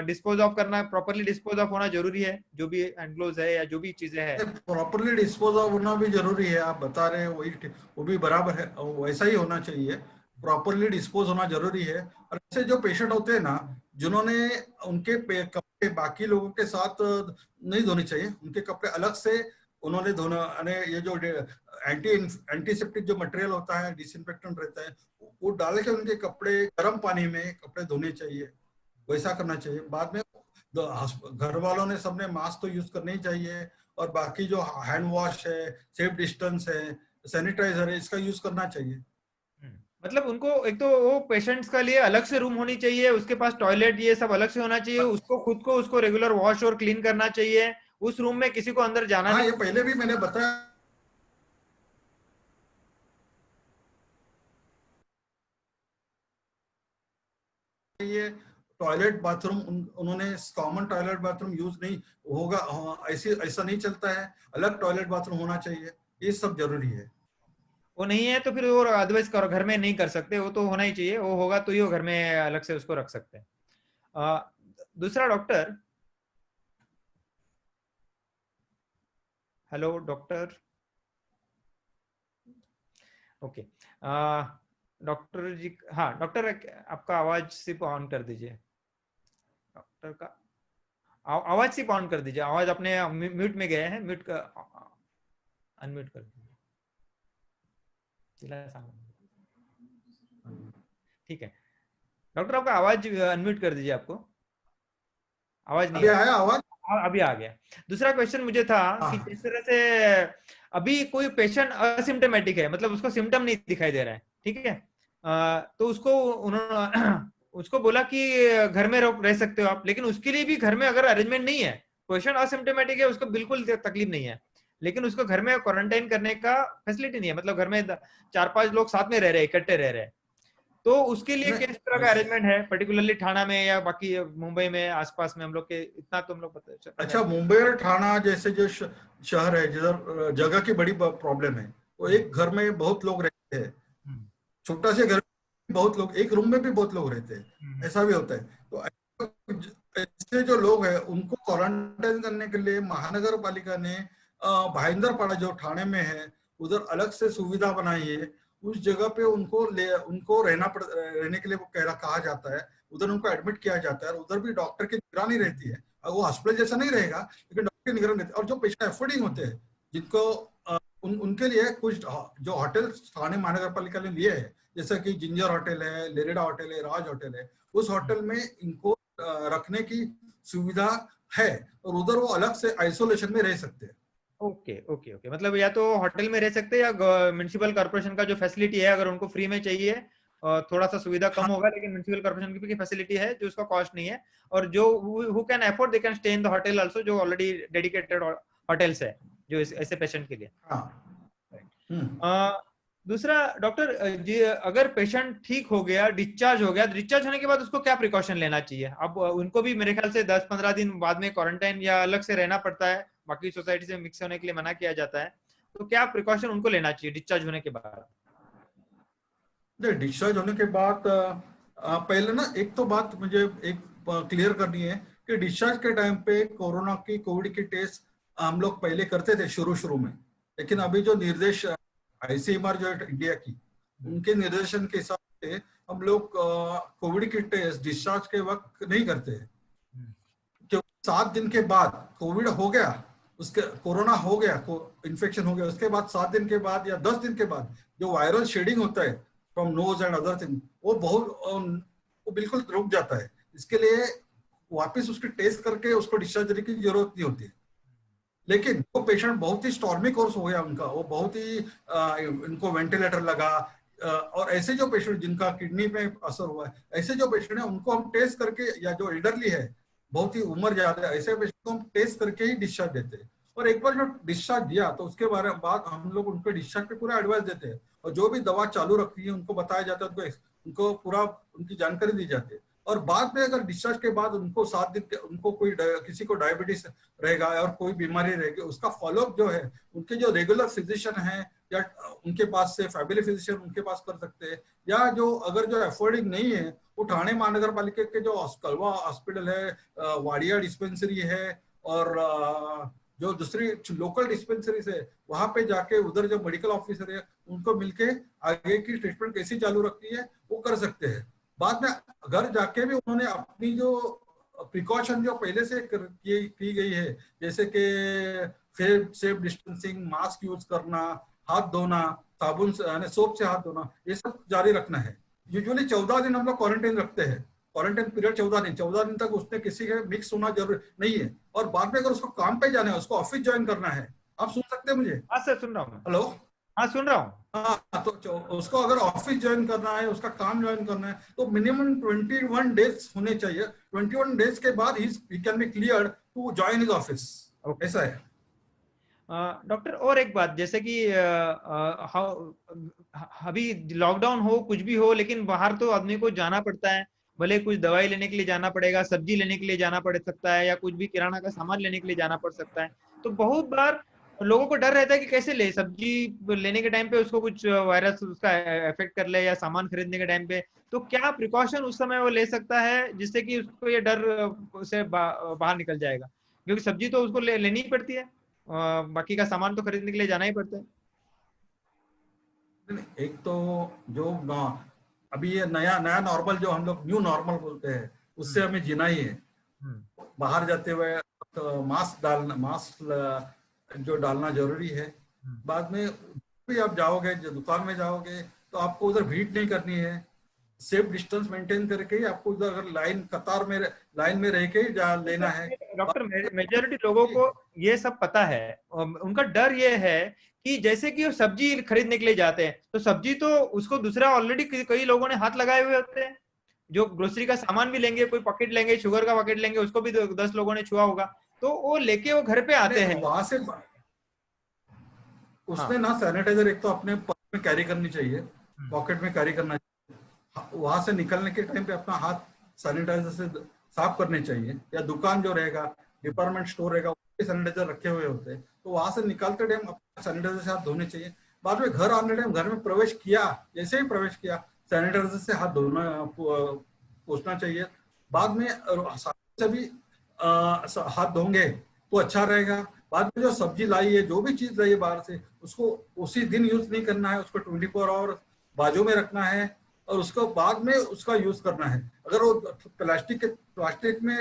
डिस्पोज ऑफ करना, प्रॉपरली डिस्पोज ऑफ होना जरूरी है, जो भी एंग्लोज है या जो भी चीजें है। प्रॉपरली डिस्पोज ऑफ होना भी जरूरी है, आप बता रहे हैं वही वो भी बराबर है, और वैसा ही होना चाहिए। प्रॉपरली डिस्पोज होना जरूरी है। और ऐसे जो पेशेंट होते हैं ना, जिन्होंने उनके कपड़े बाकी लोगों के साथ नहीं धोने चाहिए, उनके कपड़े अलग से उन्होंने धोना, ये जो एंटीसेप्टिक जो मटेरियल होता है, डिसइंफेक्टेंट रहता है, वो डाल के उनके कपड़े गर्म पानी में कपड़े धोने चाहिए, वैसा करना चाहिए। बाद में घर वालों ने सबने मास्क तो यूज करने ही चाहिए, और बाकी जो हैंड वॉश है, सेफ डिस्टेंस है, सैनिटाइजर है, इसका यूज करना चाहिए। मतलब उनको एक तो वो पेशेंट्स का लिए अलग से रूम होनी चाहिए, उसके पास टॉयलेट ये सब अलग से होना चाहिए, उसको खुद को उसको रेगुलर वॉश और क्लीन करना चाहिए, उस रूम में किसी को अंदर जाना हाँ, नहीं ये पहले भी मैंने बताया। ये टॉयलेट बाथरूम उन्होंने कॉमन टॉयलेट बाथरूम यूज नहीं होगा, ऐसे ऐसा नहीं चलता है, अलग टॉयलेट बाथरूम होना चाहिए, ये सब जरूरी है। वो नहीं है तो फिर वो अदरवाइज घर में नहीं कर सकते, वो तो होना ही चाहिए, वो होगा तो ही वो घर में अलग से उसको रख सकते हैं। दूसरा doctor, hello doctor, okay, doctor ji, हाँ डॉक्टर, आपका आवाज सिर्फ ऑन कर दीजिए, डॉक्टर का आवाज सिर्फ ऑन कर दीजिए, आवाज अपने म्यूट में गए हैं, म्यूट का अनम्यूट कर दीजिए। ठीक है डॉक्टर, आपका आवाज अनम्यूट कर दीजिए, आपको आवाज नहीं अभी आ रही। आया आवाज? अभी आ गया। दूसरा क्वेश्चन मुझे था कि हाँ जिस तरह से अभी कोई पेशेंट असिम्टोमेटिक है, मतलब उसको सिम्टम नहीं दिखाई दे रहा है, ठीक है, तो उसको उन्होंने उसको बोला कि घर में रह सकते हो आप, लेकिन उसके लिए भी घर में अगर अरेंजमेंट नहीं है, पेशेंट असिम्टोमेटिक है, उसको बिल्कुल तकलीफ नहीं है, लेकिन उसको घर में क्वारंटाइन करने का फैसिलिटी नहीं है, मतलब घर में 4-5 लोग साथ में रह रहे हैं, इकट्ठे रह रहे हैं, तो उसके लिए किस तरह का नहीं, अरेंजमेंट है, पर्टिकुलरली ठाणा में या बाकी मुंबई में आसपास में हम लोग के, इतना तो हम लोग पता अच्छा, है। मुंबई और ठाणा जैसे जो शहर है जिधर जगह की बड़ी प्रॉब्लम है, तो हम्म, एक घर में बहुत लोग रहते हैं, हम्म, छोटा से घर में बहुत लोग, एक रूम में भी बहुत लोग रहते हैं, हम्म, ऐसा भी होता है। तो ऐसे जो लोग हैं उनको क्वारंटाइन करने के लिए महानगर पालिका ने भाईंदरपाड़ा जो ठाणे में है उधर अलग से सुविधा बनाई है। उस जगह पे उनको रहने के लिए वो कहा जाता है, उधर उनको एडमिट किया जाता है, और उधर भी डॉक्टर की निगरानी रहती है। वो हॉस्पिटल जैसा नहीं रहेगा, लेकिन डॉक्टर की निगरानी रहती है। और जो पेशेंट एफोर्डिंग होते हैं, जिनको उनके लिए कुछ जो होटल ठाणे महानगर पालिका ने लिए है, जैसा कि जिंजर होटल है, लेरिडा होटल है, राज होटल है, उस होटल में इनको रखने की सुविधा है, और उधर वो अलग से आइसोलेशन में रह सकते हैं। ओके ओके ओके, मतलब या तो होटल में रह सकते हैं या म्युनिसिपल कॉर्पोरेशन का जो फैसिलिटी है, अगर उनको फ्री में चाहिए थोड़ा सा सुविधा कम हाँ होगा, लेकिन म्युनिसिपल कॉर्पोरेशन की भी फैसिलिटी है जो उसका कॉस्ट नहीं है, और जो who can afford they can stay in the hotel also, जो ऑलरेडी डेडिकेटेड होटल्स है जो ऐसे पेशेंट के लिए। हाँ। हम्म। दूसरा डॉक्टर जी, अगर पेशेंट ठीक हो गया, डिस्चार्ज हो गया, डिस्चार्ज होने के बाद उसको क्या प्रिकॉशन लेना चाहिए? अब उनको भी मेरे ख्याल से 10-15 दिन बाद में क्वारंटाइन या अलग से रहना पड़ता है, बाकी सोसाइटी से मिक्स होने के लिए मना किया जाता है, तो क्या प्रिकॉशन उनको लेना चाहिए डिस्चार्ज होने के बाद? डिस्चार्ज होने के बाद पहले ना एक तो बात मुझे एक क्लियर करनी है कि डिस्चार्ज के टाइम पे कोविड की टेस्ट हम लोग पहले करते थे शुरू शुरू में, लेकिन अभी जो निर्देश आईसीएमआर जो है इंडिया की, उनके निर्देशन के हिसाब से हम लोग कोविड की टेस्ट डिस्चार्ज के वक्त नहीं करते हैं। क्योंकि 7 दिन के बाद कोविड हो गया, उसके कोरोना हो गया, इन्फेक्शन हो गया, उसके बाद 7 दिन के बाद या 10 दिन के बाद जो वायरल शेडिंग होता है from knows and other thing, वो बिल्कुल रुक जाता है। इसके लिए वापस उसकी टेस्ट करके उसको डिस्चार्ज देने की जरूरत नहीं होती है। लेकिन वो पेशेंट बहुत ही स्टॉर्मी कोर्स हो गया उनका, वो बहुत ही इनको वेंटिलेटर लगा, और ऐसे जो पेशेंट जिनका किडनी पे असर हुआ है, ऐसे जो पेशेंट है उनको हम टेस्ट करके, या जो एल्डरली है, बहुत ही उम्र ज्यादा है, ऐसे पेशेंट को हम टेस्ट करके ही डिस्चार्ज देते हैं। और एक बार जो डिस्चार्ज दिया तो उसके बाद हम लोग उनको डिस्चार्ज पे पूरा एडवाइस देते हैं, और जो भी दवा चालू रखी है उनको बताया जाता है, उनको पूरा उनकी जानकारी दी जाती है। और बाद में अगर डिस्चार्ज के बाद उनको 7 दिन उनको किसी को डायबिटीज रहेगा और कोई बीमारी रहेगी, उसका फॉलोअप जो है उनके जो रेगुलर फिजिशियन है या उनके पास से फैमिली फिजिशियन उनके पास कर सकते हैं, या जो अगर जो अफोर्डिंग नहीं है वो ठाणे महानगर पालिका के जो कलवा हॉस्पिटल है, वाडिया डिस्पेंसरी है, और जो दूसरी लोकल डिस्पेंसरीज है वहां पे जाके उधर जो मेडिकल ऑफिसर है उनको मिलके आगे की ट्रीटमेंट कैसी चालू रखनी है वो कर सकते हैं। बाद में घर जाके भी उन्होंने अपनी जो प्रिकॉशन जो पहले से की गई है, जैसे कि सेफ डिस्टेंसिंग, मास्क यूज करना, हाथ धोना, साबुन से सोप से हाथ धोना, ये सब जारी रखना है। यूजुअली 14 दिन हम लोग क्वारंटाइन रखते हैं, क्वारंटाइन पीरियड 14 दिन, 14 दिन तक उसने किसी के मिक्स होना जरूरी नहीं है। और बाद में अगर उसको काम पे जाना है, उसको ऑफिस ज्वाइन करना है, आप सुन सकते हैं मुझे? हाँ सर, सुन रहा हूँ। हेलो। हाँ, सुन रहा हूँ। हाँ, तो उसको अगर ऑफिस ज्वाइन करना है, उसका काम ज्वाइन करना है, तो मिनिमम 21 डेज होने चाहिए। 21 डेज के बाद ही can be clear to join his office, okay ऐसा है। डॉक्टर, और एक बात, जैसे कि अभी लॉकडाउन हो, कुछ भी हो, लेकिन बाहर तो आदमी को जाना पड़ता है, भले कुछ दवाई लेने के लिए जाना पड़ेगा, सब्जी लेने के लिए जाना पड़ सकता है, या कुछ भी किराना का सामान लेने के लिए जाना पड़ सकता है, तो बहुत बार लोगों को डर रहता है कि कैसे ले, सब्जी लेने के टाइम पे उसको कुछ वायरस उसका इफेक्ट कर ले, या सामान खरीदने के टाइम पे, तो क्या प्रिकॉशन उस समय वो ले सकता है जिससे कि उसको ये डर से बाहर निकल जाएगा? क्योंकि सब्जी तो उसको लेनी ही पड़ती है, बाकी का सामान तो खरीदने के लिए जाना ही पड़ता है। एक तो जो अभी ये नया नया नॉर्मल जो हम लोग न्यू नॉर्मल बोलते हैं, उससे हम्म, हमें जीना ही है। हम्म, बाहर जाते हुए तो मास्क जो डालना जरूरी है। हम्म, बाद में भी आप जाओगे, जो दुकान में जाओगे, तो आपको उधर भीड़ नहीं करनी है, सेफ डिस्टेंस मेंटेन करके ही आपको उधर अगर लाइन में रह के लेना है। डॉक्टर, मेजोरिटी लोगों को ये सब पता है, उनका डर ये है कि जैसे कि वो सब्जी खरीदने के लिए जाते हैं तो सब्जी तो उसको दूसरा ऑलरेडी कई लोगों ने हाथ लगाए हुए होते हैं। जो ग्रोसरी का सामान भी लेंगे, कोई पॉकेट लेंगे, शुगर का पॉकेट लेंगे, उसको भी 10 लोगों ने छुआ होगा, तो वो लेके वो घर पे आते हैं। वहां से उसमें ना सैनिटाइजर एक तो अपने पर्स में कैरी करनी चाहिए, पॉकेट में कैरी करना चाहिए। वहां से निकलने के टाइम पे अपना हाथ सैनिटाइजर से साफ करने चाहिए, या दुकान जो रहेगा, डिपार्टमेंट स्टोर रहेगा, उसके सैनिटाइजर रखे हुए होते हैं, तो वहां से निकलते टाइम अपना सैनिटाइजर से हाथ धोने चाहिए। बाद में घर आने टाइम, घर में प्रवेश किया, जैसे ही प्रवेश किया सैनिटाइजर से हाथ धोना पोंछना चाहिए। बाद में से भी हाथ धोंगे तो अच्छा रहेगा। बाद में जो सब्जी लाई है, जो भी चीज लाई है बाहर से, उसको उसी दिन यूज नहीं करना है, उसको 24 आवर बाजू में रखना है और उसको बाद में उसका यूज करना है। अगर वो प्लास्टिक में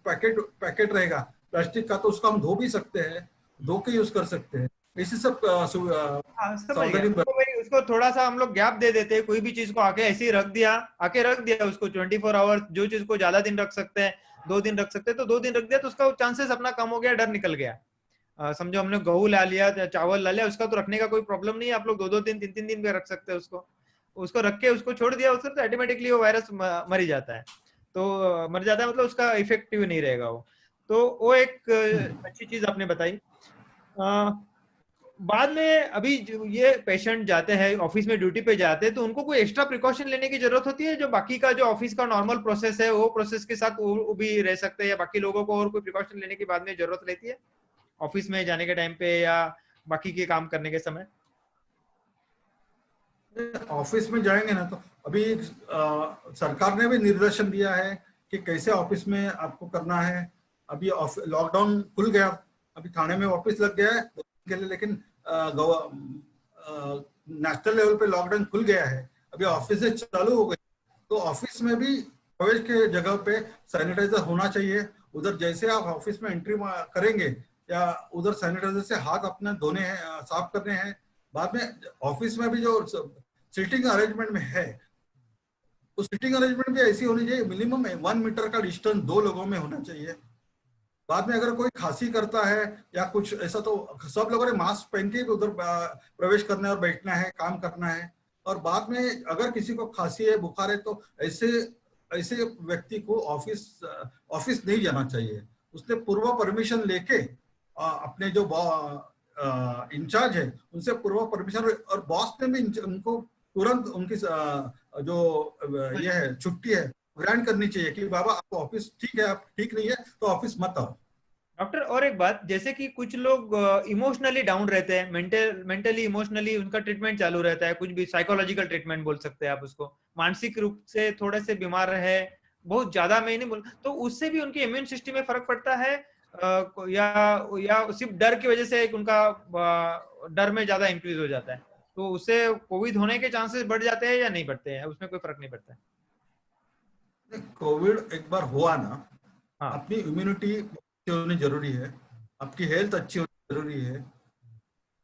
पैकेट रहेगा प्लास्टिक का, तो उसको हम धो भी सकते हैं, धो के यूज कर सकते हैं। इसी सब सावधानी, उसको थोड़ा सा हम लोग गैप दे देते हैं। कोई भी चीज को आके ऐसे ही रख दिया उसको 24 आवर्स। जो चीज को ज्यादा दिन रख सकते हैं, 2 दिन रख सकते हैं, तो 2 दिन रख दिया तो उसका चांसेस अपना कम हो गया, डर निकल गया। समझो हमने गेहूं ला लिया, चावल ला लिया, उसका तो रखने का कोई प्रॉब्लम नहीं है। आप लोग 2-2 दिन 3-3 दिन पे रख सकते हैं उसको रख के उसको छोड़ दिया उसको, तो ऑटोमेटिकली वो वायरस मर ही जाता है। तो मर जाता है मतलब उसका इफेक्टिव नहीं रहेगा वो। तो वो एक अच्छी चीज आपने बताई। बाद में अभी जो ये पेशेंट जाते हैं ऑफिस में ड्यूटी पे जाते हैं, तो उनको कोई एक्स्ट्रा प्रिकॉशन लेने की जरूरत होती है? जो बाकी का जो ऑफिस का नॉर्मल प्रोसेस है वो प्रोसेस के साथ वो भी रह सकते हैं, या बाकी लोगों को और कोई प्रिकॉशन लेने की बाद में जरूरत रहती है ऑफिस में जाने के टाइम पे या बाकी के काम करने के समय? ऑफिस में जाएंगे ना, तो अभी सरकार ने भी निर्देशन दिया है कि कैसे ऑफिस में आपको करना है। अभी लॉकडाउन खुल गया, अभी थाने में ऑफिस लग गया है के लिए, लेकिन नेशनल लेवल पे लॉकडाउन खुल गया है, अभी ऑफिस चालू हो गई। तो ऑफिस में भी प्रवेश के जगह पे सैनिटाइजर होना चाहिए। उधर जैसे आप ऑफिस में एंट्री करेंगे, या उधर सैनिटाइजर से हाथ अपने धोने हैं, साफ करने हैं। बाद में ऑफिस में भी जो सीटिंग अरेंजमेंट में है, तो सीटिंग अरेंजमेंट भी ऐसी होनी चाहिए, मिनिमम 1 मीटर का डिस्टेंस 2 लोगों में होना चाहिए। बाद में अगर कोई खांसी करता है या कुछ ऐसा, तो सब लोगों ने मास्क पहन के उधर प्रवेश करना है और बैठना है, काम करना है। और बाद में अगर किसी को खांसी है, बुखार है, तो ऐसे व्यक्ति को ऑफिस नहीं जाना चाहिए। उसने पूर्व परमिशन लेके अपने जो इंचार्ज है उनसे पूर्व परमिशन, और बॉस ने भी उनको तुरंत उनकी जो ये है छुट्टी है ग्रांट करनी चाहिए कि बाबा आप ऑफिस ठीक है, आप ठीक नहीं है तो ऑफिस मत आओ। डॉक्टर, और एक बात, जैसे कि कुछ लोग इमोशनली डाउन रहते हैं, मेंटली इमोशनली उनका ट्रीटमेंट चालू रहता है, कुछ भी साइकोलॉजिकल ट्रीटमेंट बोल सकते हैं आप उसको, मानसिक रूप से थोड़े से बीमार है, बहुत ज्यादा मैं नहीं बोल, तो उससे भी उनके इम्यून सिस्टम में फर्क पड़ता है? या सिर्फ डर की वजह से उनका डर में ज्यादा इंक्रीज हो जाता है, तो उससे कोविड होने के चांसेस बढ़ जाते हैं या नहीं बढ़ते हैं? उसमें कोई फर्क नहीं पड़ता है? कोविड एक बार हुआ ना, हाँ। अपनी इम्यूनिटी होनी जरूरी है, आपकी हेल्थ अच्छी होनी जरूरी है।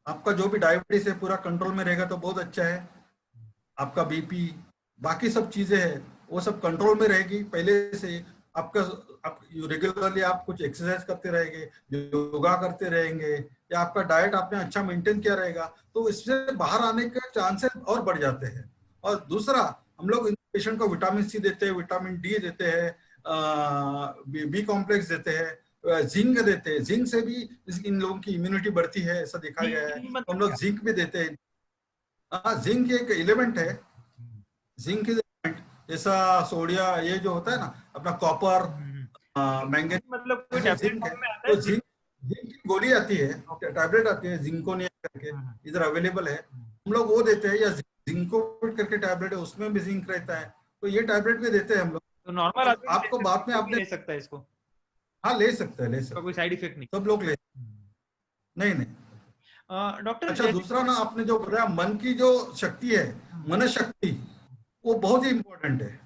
आपका जो भी डायबिटीज है पूरा कंट्रोल में रहेगा तो बहुत अच्छा है। आपका बीपी, बाकी सब चीजें हैं वो सब कंट्रोल में रहेगी पहले से। आपका आप रेगुलरली आप कुछ एक्सरसाइज करते रहेंगे, योगा करते रहेंगे, या आपका डाइट आपने अच्छा मेंटेन किया रहेगा, तो इससे बाहर आने के चांसेस और बढ़ जाते हैं। और दूसरा, हम लोग इन पेशेंट को विटामिन सी देते हैं, विटामिन डी देते हैं, बी कॉम्प्लेक्स देते हैं, जिंक देते हैं। जिंक से भी इन लोगों की इम्यूनिटी बढ़ती है, ऐसा देखा गया है। हम लोग जिंक भी देते हैं। जिंक एक एलिमेंट है, जिंक इज जैसा सोडियम, ये जो होता है ना अपना कॉपर, मैंगनीज, मतलब कोई जिंक है। तो जिंक की गोली आती है, टैबलेट आती है जिंकोनिया करके, इधर अवेलेबल है, हम लोग वो देते हैं। या जिंकोविट करके टैबलेट है, उसमें भी जिंक रहता है, तो ये टैबलेट भी देते हैं हम लोग। तो नॉर्मल आदमी आपको बाद में आपने ले सकता है इसको? हाँ ले सकते हैं, ले सकते, कोई साइड इफेक्ट नहीं? सब लोग ले, नहीं। डॉक्टर, अच्छा, दूसरा ना आपने जो बताया मन की जो शक्ति है, मन शक्ति, वो बहुत ही इंपॉर्टेंट है।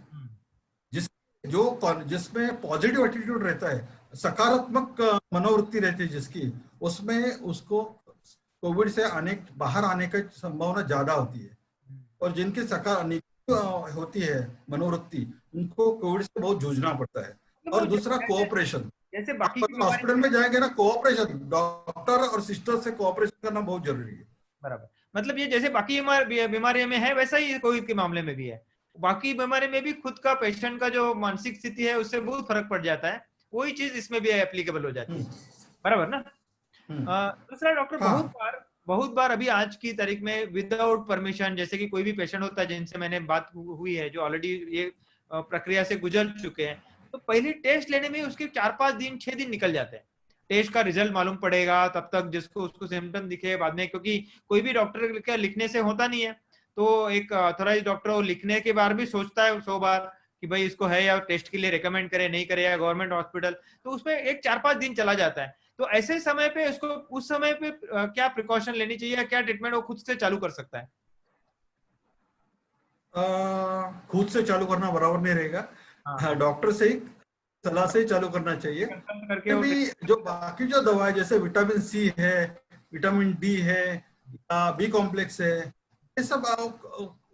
जिसमें पॉजिटिव एटीट्यूड रहता है, सकारात्मक मनोवृत्ति रहती है जिसकी, उसमें उसको कोविड से बाहर आने की संभावना ज्यादा होती है। और जिनकी होती है मनोवृत्ति, उनको कोविड से बहुत जूझना पड़ता है। और दूसरा कोऑपरेशन, जैसे आप बाकी की अगर बीमारी, हॉस्पिटल में जाएंगे ना, कोऑपरेशन, डॉक्टर और सिस्टर से कोऑपरेशन करना बहुत जरूरी है। बराबर, मतलब ये जैसे बाकी बीमारियों में है वैसा ही कोविड के मामले में भी है। बाकी बीमारी में भी खुद का पेशेंट का जो मानसिक स्थिति है उससे बहुत फर्क पड़ जाता है, वही चीज इसमें भी एप्लीकेबल हो जाती है। बराबर ना? हम्म, दूसरा डॉक्टर, हाँ, बहुत बार अभी आज की तारीख में विदाउट परमिशन, जैसे कि कोई भी पेशेंट होता है जिनसे मैंने बात हुई है जो ऑलरेडी ये प्रक्रिया से गुजर चुके हैं, तो पहले टेस्ट लेने में उसके 4-5 दिन 6 दिन निकल जाते हैं। टेस्ट का रिजल्ट मालूम पड़ेगा तब तक जिसको उसको सिम्टम दिखे बाद में, क्योंकि कोई भी डॉक्टर का लिखने से होता नहीं है। तो एक ऑथराइज डॉक्टर वो लिखने के बार भी सोचता है 100 बार कि भाई इसको है या टेस्ट के लिए रिकमेंड करे नहीं करे, या गवर्नमेंट हॉस्पिटल, तो उसमें एक 4-5 दिन चला जाता है। तो ऐसे समय पे उसको, उस समय पे क्या प्रिकॉशन लेनी चाहिए, या क्या ट्रीटमेंट वो खुद से चालू कर सकता है? खुद से चालू करना बराबर नहीं रहेगा। हाँ, हाँ, डॉक्टर से ही सलाह से ही चालू करना चाहिए। कंसल्ट करके ये वो भी जो बाकी जो दवा है, जैसे विटामिन सी है, विटामिन डी है, या बी कॉम्प्लेक्स है, ये सब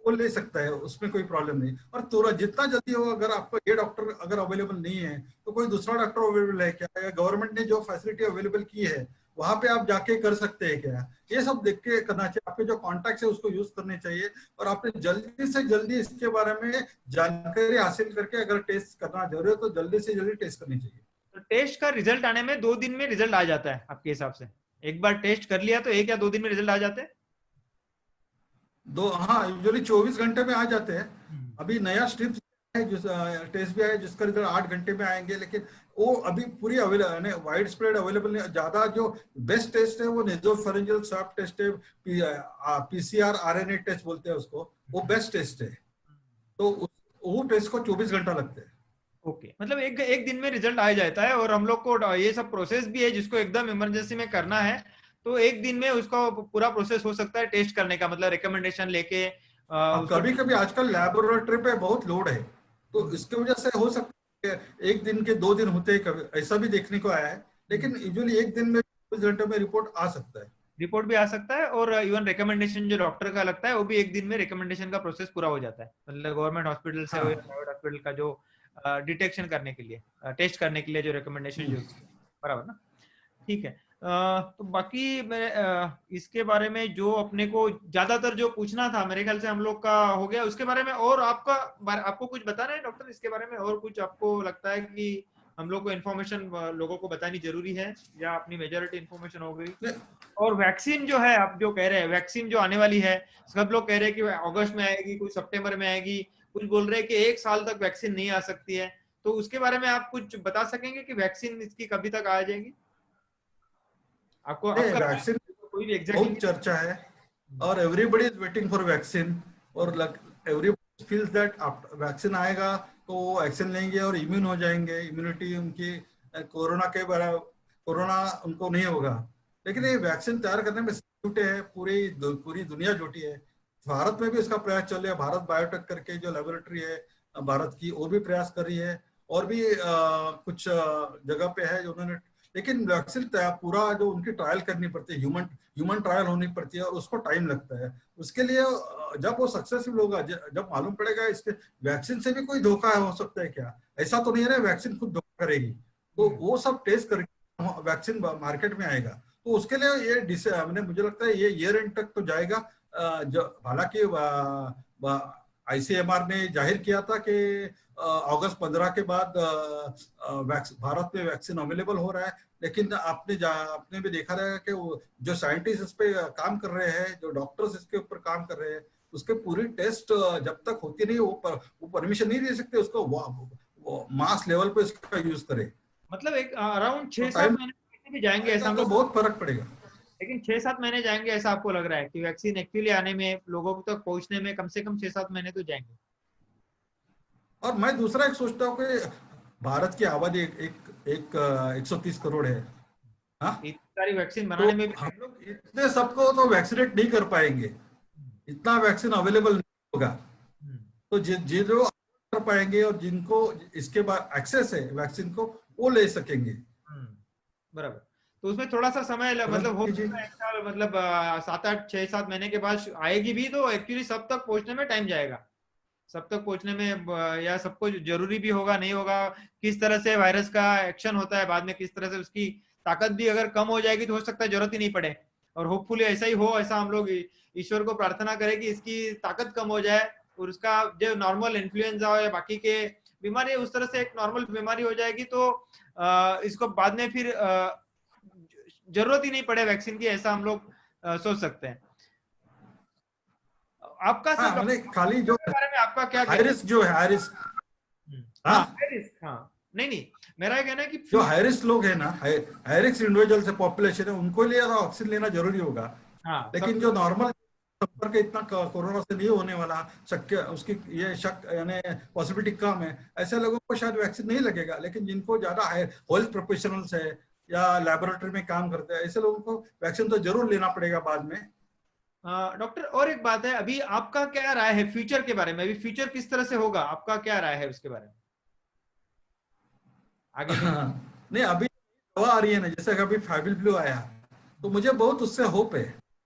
वो ले सकता है, उसमें कोई प्रॉब्लम नहीं। और तुरंत जितना जल्दी हो, अगर आपको ये डॉक्टर अगर अवेलेबल नहीं है तो कोई दूसरा डॉक्टर अवेलेबल है क्या, गवर्नमेंट ने जो फैसिलिटी अवेलेबल की है वहां पे आप जाके कर सकते हैं क्या, ये सब देख के करना चाहिए। आपके जो कॉन्टैक्ट है उसको यूज करने चाहिए, और आपने जल्दी से जल्दी इसके बारे में जानकारी हासिल करके अगर टेस्ट करना जरूरी है तो जल्दी से जल्दी टेस्ट करनी चाहिए। तो टेस्ट का रिजल्ट आने में 2 दिन में रिजल्ट आ जाता है आपके हिसाब से? एक बार टेस्ट कर लिया तो 1 या 2 दिन में रिजल्ट आ जाते हैं? दो, हाँ, यूजुअली 24 घंटे में आ जाते हैं। हम्म। अभी नया स्ट्रिप है, जिस टेस्ट भी आया जिसका रिजल्ट 8 घंटे में आएंगे, लेकिन वो अभी पूरी अवेलेबल, वाइड स्प्रेड अवेलेबल नहीं। ज्यादा जो बेस्ट टेस्ट है वो नेजोफेरेंजियल स्वैब टेस्ट है, पीसीआर आरएनए टेस्ट बोलते हैं उसको, वो बेस्ट टेस्ट है। तो वो टेस्ट को 24 घंटा लगते हैं। ओके, मतलब एक एक दिन में रिजल्ट आ जाता है, और हम लोग को ये सब प्रोसेस भी है जिसको एकदम इमरजेंसी में करना है तो एक दिन में उसका पूरा प्रोसेस हो सकता है टेस्ट करने का, मतलब रिकमेंडेशन लेके उसको। कभी कभी आजकल लैबोरेटरी पे बहुत लोड है, तो हम्म। इसके वजह से हो सकता है एक दिन के 2 दिन होते हैं, कभी ऐसा भी देखने को आया है। लेकिन यूजुअली एक दिन में 24 घंटे में रिपोर्ट आ सकता है। रिपोर्ट भी आ सकता है, और इवन रिकमेंडेशन जो डॉक्टर का लगता है वो भी एक दिन में रिकमेंडेशन का प्रोसेस पूरा हो जाता है, मतलब गवर्नमेंट हॉस्पिटल से हो या हाँ, प्राइवेट हॉस्पिटल का जो डिटेक्शन करने के लिए, टेस्ट करने के लिए जो रिकमेंडेशन जो, बराबर ना? ठीक है। तो बाकी मैं इसके बारे में जो अपने को ज्यादातर जो पूछना था मेरे ख्याल से हम लोग का हो गया उसके बारे में। और आपको कुछ बताना है डॉक्टर इसके बारे में, और कुछ आपको लगता है कि हम लोग को इन्फॉर्मेशन लोगों को बतानी जरूरी है, या अपनी मेजोरिटी इन्फॉर्मेशन हो गई? और वैक्सीन जो है, आप जो कह रहे हैं वैक्सीन जो आने वाली है, सब लोग कह रहे हैं कि अगस्त में आएगी, कुछ सितंबर में आएगी, कुछ बोल रहे हैं कि 1 साल तक वैक्सीन नहीं आ सकती है। तो उसके बारे में आप कुछ बता सकेंगे कि वैक्सीन इसकी कभी तक आ जाएगी? आपको नहीं, आपका वैक्सीन कोई भी बहुत एग्जैक्टली? चर्चा है, और everybody is waiting for vaccine. और एवरीबडी फील्स दैट वैक्सीन आएगा तो वो वैक्सीन लेंगे और इम्यून हो जाएंगे, इम्यूनिटी उनकी कोरोना के बराबर, कोरोना उनको नहीं होगा। लेकिन ये वैक्सीन तैयार करने में जुटे हैं, पूरी दुनिया जुटी है। भारत में भी इसका प्रयास चल रहा है, भारत बायोटेक करके जो लेबोरेटरी है भारत की, वो भी प्रयास कर रही है। और भी कुछ जगह पे है जो उन्होंने, लेकिन वैक्सीन पूरा जो उनकी ट्रायल करनी पड़ती है, ह्यूमन ट्रायल होनी पड़ती है, और उसको टाइम लगता है। उसके लिए जब वो सक्सेसफुल होगा, जब मालूम पड़ेगा इसके वैक्सीन से भी कोई धोखा हो सकता है क्या, ऐसा तो नहीं है ना वैक्सीन खुद धोखा करेगी, तो वो सब टेस्ट करके वैक्सीन मार्केट में आएगा। तो उसके लिए ये मुझे लगता है ये ईयर एंड तक तो जाएगा। हालांकि आईसीएमआर ने जाहिर किया था कि अगस्त 15 के बाद भारत में वैक्सीन अवेलेबल हो रहा है। लेकिन आपने भी देखा रहेगा कि वो जो साइंटिस्ट इस पे काम कर रहे हैं, जो डॉक्टर्स इसके ऊपर काम कर रहे हैं, उसके पूरी टेस्ट जब तक होती नहीं वो परमिशन नहीं दे सकते उसको वो मास लेवल पे इसका यूज करे। मतलब एक अराउंड तो 6-7 टाइम महीने भी जाएंगे ऐसा हम तो लोग, बहुत फर्क पड़ेगा। लेकिन 6-7 महीने जाएंगे ऐसा आपको लग रहा है कि वैक्सीन एक्चुअली आने में, लोगों तक पहुंचने में कम से कम 6-7 महीने तो जाएंगे? और मैं दूसरा एक सोचता हूँ कि भारत की आबादी एक 130 करोड़ है। हाँ, इतनी सारी वैक्सीन तो बनाने में भी। हम लोग इतने सबको तो वैक्सीनेट नहीं कर पाएंगे, इतना वैक्सीन अवेलेबल नहीं होगा। हम्म। तो जो कर पाएंगे और जिनको इसके बाद एक्सेस है वैक्सीन को, वो ले सकेंगे। हम्म, बराबर। तो उसमें थोड़ा सा समय मतलब हो परंतु जी, सकता है 1 साल, मतलब 7-8 6-7 महीने के बाद आएगी भी, तो एक्चुअली सब तक पहुंचने में टाइम जाएगा। सब तक पहुंचने में या सबको जरूरी भी होगा नहीं होगा, किस तरह से वायरस का एक्शन होता है बाद में, किस तरह से उसकी ताकत भी अगर कम हो जाएगी तो हो सकता है जरूरत ही नहीं पड़े, और होपफुली ऐसा ही हो, ऐसा हम लोग ईश्वर को प्रार्थना करें कि इसकी ताकत कम हो जाए और उसका जो नॉर्मल इन्फ्लुएंजा हो या बाकी के बीमारी उस तरह से एक नॉर्मल बीमारी हो जाएगी तो इसको बाद में फिर जरूरत ही नहीं पड़े वैक्सीन की, ऐसा हम लोग सोच सकते हैं। आपका हाँ, मैंने खाली जो बारे में आपका क्या हाई रिस्क जो है, हाई रिस्क, हाँ हाई रिस्क, हाँ नहीं मेरा ये कहना है कि जो हाई रिस्क लोग है ना, हाई रिस्क इंडिविजुअल से पॉपुलेशन है, उनको लिए वैक्सीन लेना जरूरी होगा। हाँ, लेकिन जो नॉर्मल संपर्क इतना कोरोना से नहीं होने वाला, शक्य उसकी ये शक यानी पॉसिबिलिटी कम है, ऐसे लोगों को शायद वैक्सीन नहीं लगेगा। लेकिन जिनको ज्यादा हेल्थ प्रोफेशनल्स है या लैबोरेटरी में काम करते हैं, ऐसे लोगों को वैक्सीन तो जरूर लेना पड़ेगा बाद में। डॉक्टर और एक बात है, अभी आपका क्या राय है फ्यूचर के बारे में? अभी फ्यूचर किस तरह से होगा, आपका क्या राय है उसके बारे में आगे में? नहीं, अभी दवा आ रही है ना, जैसे अभी फाइविल फ्लू आया, तो मुझे बहुत उससे होप है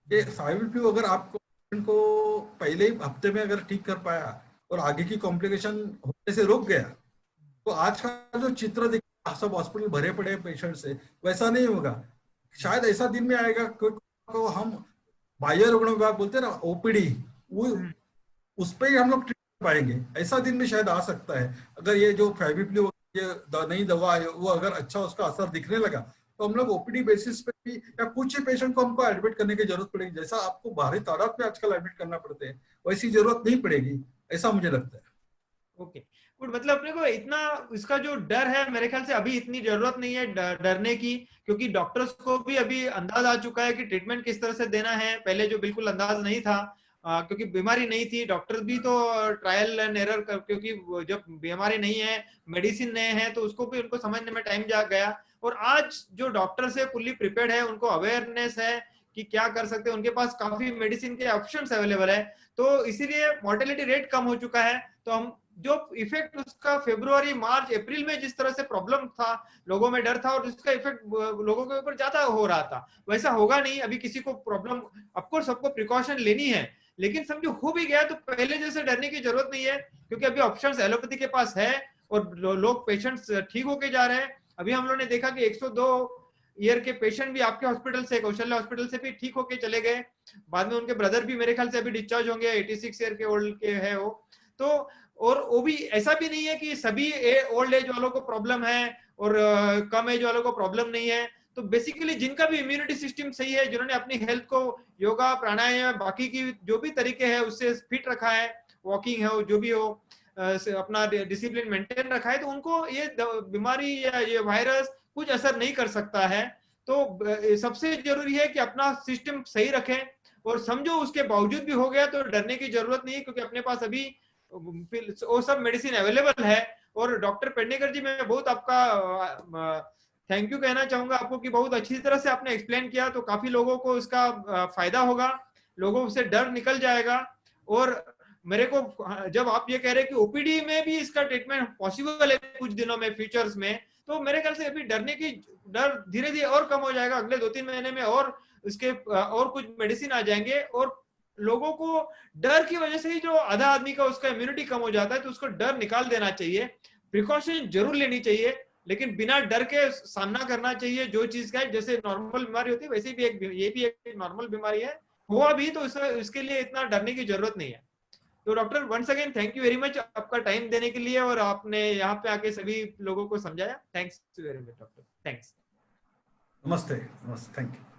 कि फाइविल फ्लू अगर आपको को पहले ही हफ्ते में अगर ठीक कर पाया और आगे की कॉम्प्लिकेशन होने से रोक गया, तो आज का जो चित्र दिख सब हॉस्पिटल भरे पड़े पेशेंट से, वैसा नहीं होगा। शायद ऐसा दिन में आएगा को हम बाह्य रोग विभाग बोलते हैं ना, ओपीडी, वो उस पर ही हम लोग ट्रीट कर पाएंगे। ऐसा दिन भी शायद आ सकता है अगर ये जो फेविप्लू ये नई दवा है वो अगर अच्छा उसका असर दिखने लगा, तो हम लोग ओपीडी बेसिस पे भी या कुछ ही पेशेंट को हमको एडमिट करने की जरूरत पड़ेगी। जैसा आपको भारी तादाद में आजकल एडमिट करना पड़ते हैं, वैसी जरूरत नहीं पड़ेगी, ऐसा मुझे लगता है। ओके गुड, मतलब अपने को इतना इसका जो डर है मेरे ख्याल से अभी इतनी जरूरत नहीं है डरने की, क्योंकि डॉक्टर्स को भी अभी अंदाज आ चुका है कि ट्रीटमेंट किस तरह से देना है। पहले जो बिल्कुल अंदाज नहीं था, क्योंकि बीमारी नहीं थी, डॉक्टर्स भी तो ट्रायल एंड एरर क्योंकि जब बीमारी नहीं है, मेडिसिन नए हैं, तो उसको भी उनको समझने में टाइम जा गया। और आज जो डॉक्टर्स है फुल्ली प्रिपेयर्ड है, उनको अवेयरनेस है कि क्या कर सकते हैं, उनके पास काफी मेडिसिन के ऑप्शंस अवेलेबल है, तो इसीलिए मोर्टेलिटी रेट कम हो चुका है। तो हम जो इफेक्ट उसका फरवरी मार्च अप्रैल में जिस तरह से प्रॉब्लम था, लोगों में डर था और उसका इफेक्ट लोगों के ऊपर ज्यादा हो रहा था, वैसा होगा नहीं। अभी किसी को प्रॉब्लम, ऑफकोर्स सबको प्रिकॉशन लेनी है, लेकिन समझो हो भी गया तो पहले जैसे डरने की जरूरत नहीं है, क्योंकि अभी ऑप्शंस एलोपैथी के पास है और लोग पेशेंट्स ठीक होके जा रहे हैं। अभी हम लोगों ने देखा कि 102 ईयर के पेशेंट भी आपके हॉस्पिटल से, कौशल्या हॉस्पिटल से भी ठीक होके चले गए। बाद में उनके ब्रदर भी मेरे ख्याल से अभी डिस्चार्ज होंगे, 86 ईयर के ओल्ड के है वो। तो और वो भी ऐसा भी नहीं है कि सभी ओल्ड एज वालों को प्रॉब्लम है और कम एज वालों को प्रॉब्लम नहीं है। तो बेसिकली जिनका भी इम्यूनिटी सिस्टम सही है, जिन्होंने अपनी हेल्थ को योगा प्राणायाम बाकी की जो भी तरीके हैं उससे फिट रखा है, वॉकिंग है जो भी हो, अपना डिसिप्लिन मेंटेन रखा है, तो उनको ये बीमारी या ये वायरस कुछ असर नहीं कर सकता है। तो सबसे जरूरी है कि अपना सिस्टम सही रखें, और समझो उसके बावजूद भी हो गया तो डरने की जरूरत नहीं है, क्योंकि अपने पास अभी वो सब मेडिसिन अवेलेबल है। और डॉक्टर पेडनेकर जी, मैं बहुत आपका थैंक यू कहना चाहूंगा आपको कि बहुत अच्छी तरह से आपने एक्सप्लेन किया, तो काफी लोगों को इसका फायदा होगा, लोगों से डर निकल जाएगा। और मेरे को जब आप ये कह रहे हैं कि ओपीडी में भी इसका ट्रीटमेंट पॉसिबल है कुछ दिनों में फ्यूचर्स में, तो मेरे ख्याल से अभी डरने की डर धीरे धीरे और कम हो जाएगा। अगले 2-3 महीने में और इसके और कुछ मेडिसिन आ जाएंगे, और लोगों को डर की वजह से ही जो आधा आदमी का उसका इम्यूनिटी कम हो जाता है, तो उसको डर निकाल देना चाहिए। प्रिकॉशन जरूर लेनी चाहिए, लेकिन बिना डर के सामना करना चाहिए जो चीज का है। जैसे नॉर्मल बीमारी होती है वैसे भी ये भी एक नॉर्मल बीमारी है, हुआ भी तो इसके लिए इतना डरने की जरूरत नहीं है। तो doctor once again thank you very much आपका टाइम देने के लिए, और आपने यहाँ पे आके सभी लोगों को समझाया। Thanks very much doctor, thanks. नमस्ते, नमस्ते, थैंक यू।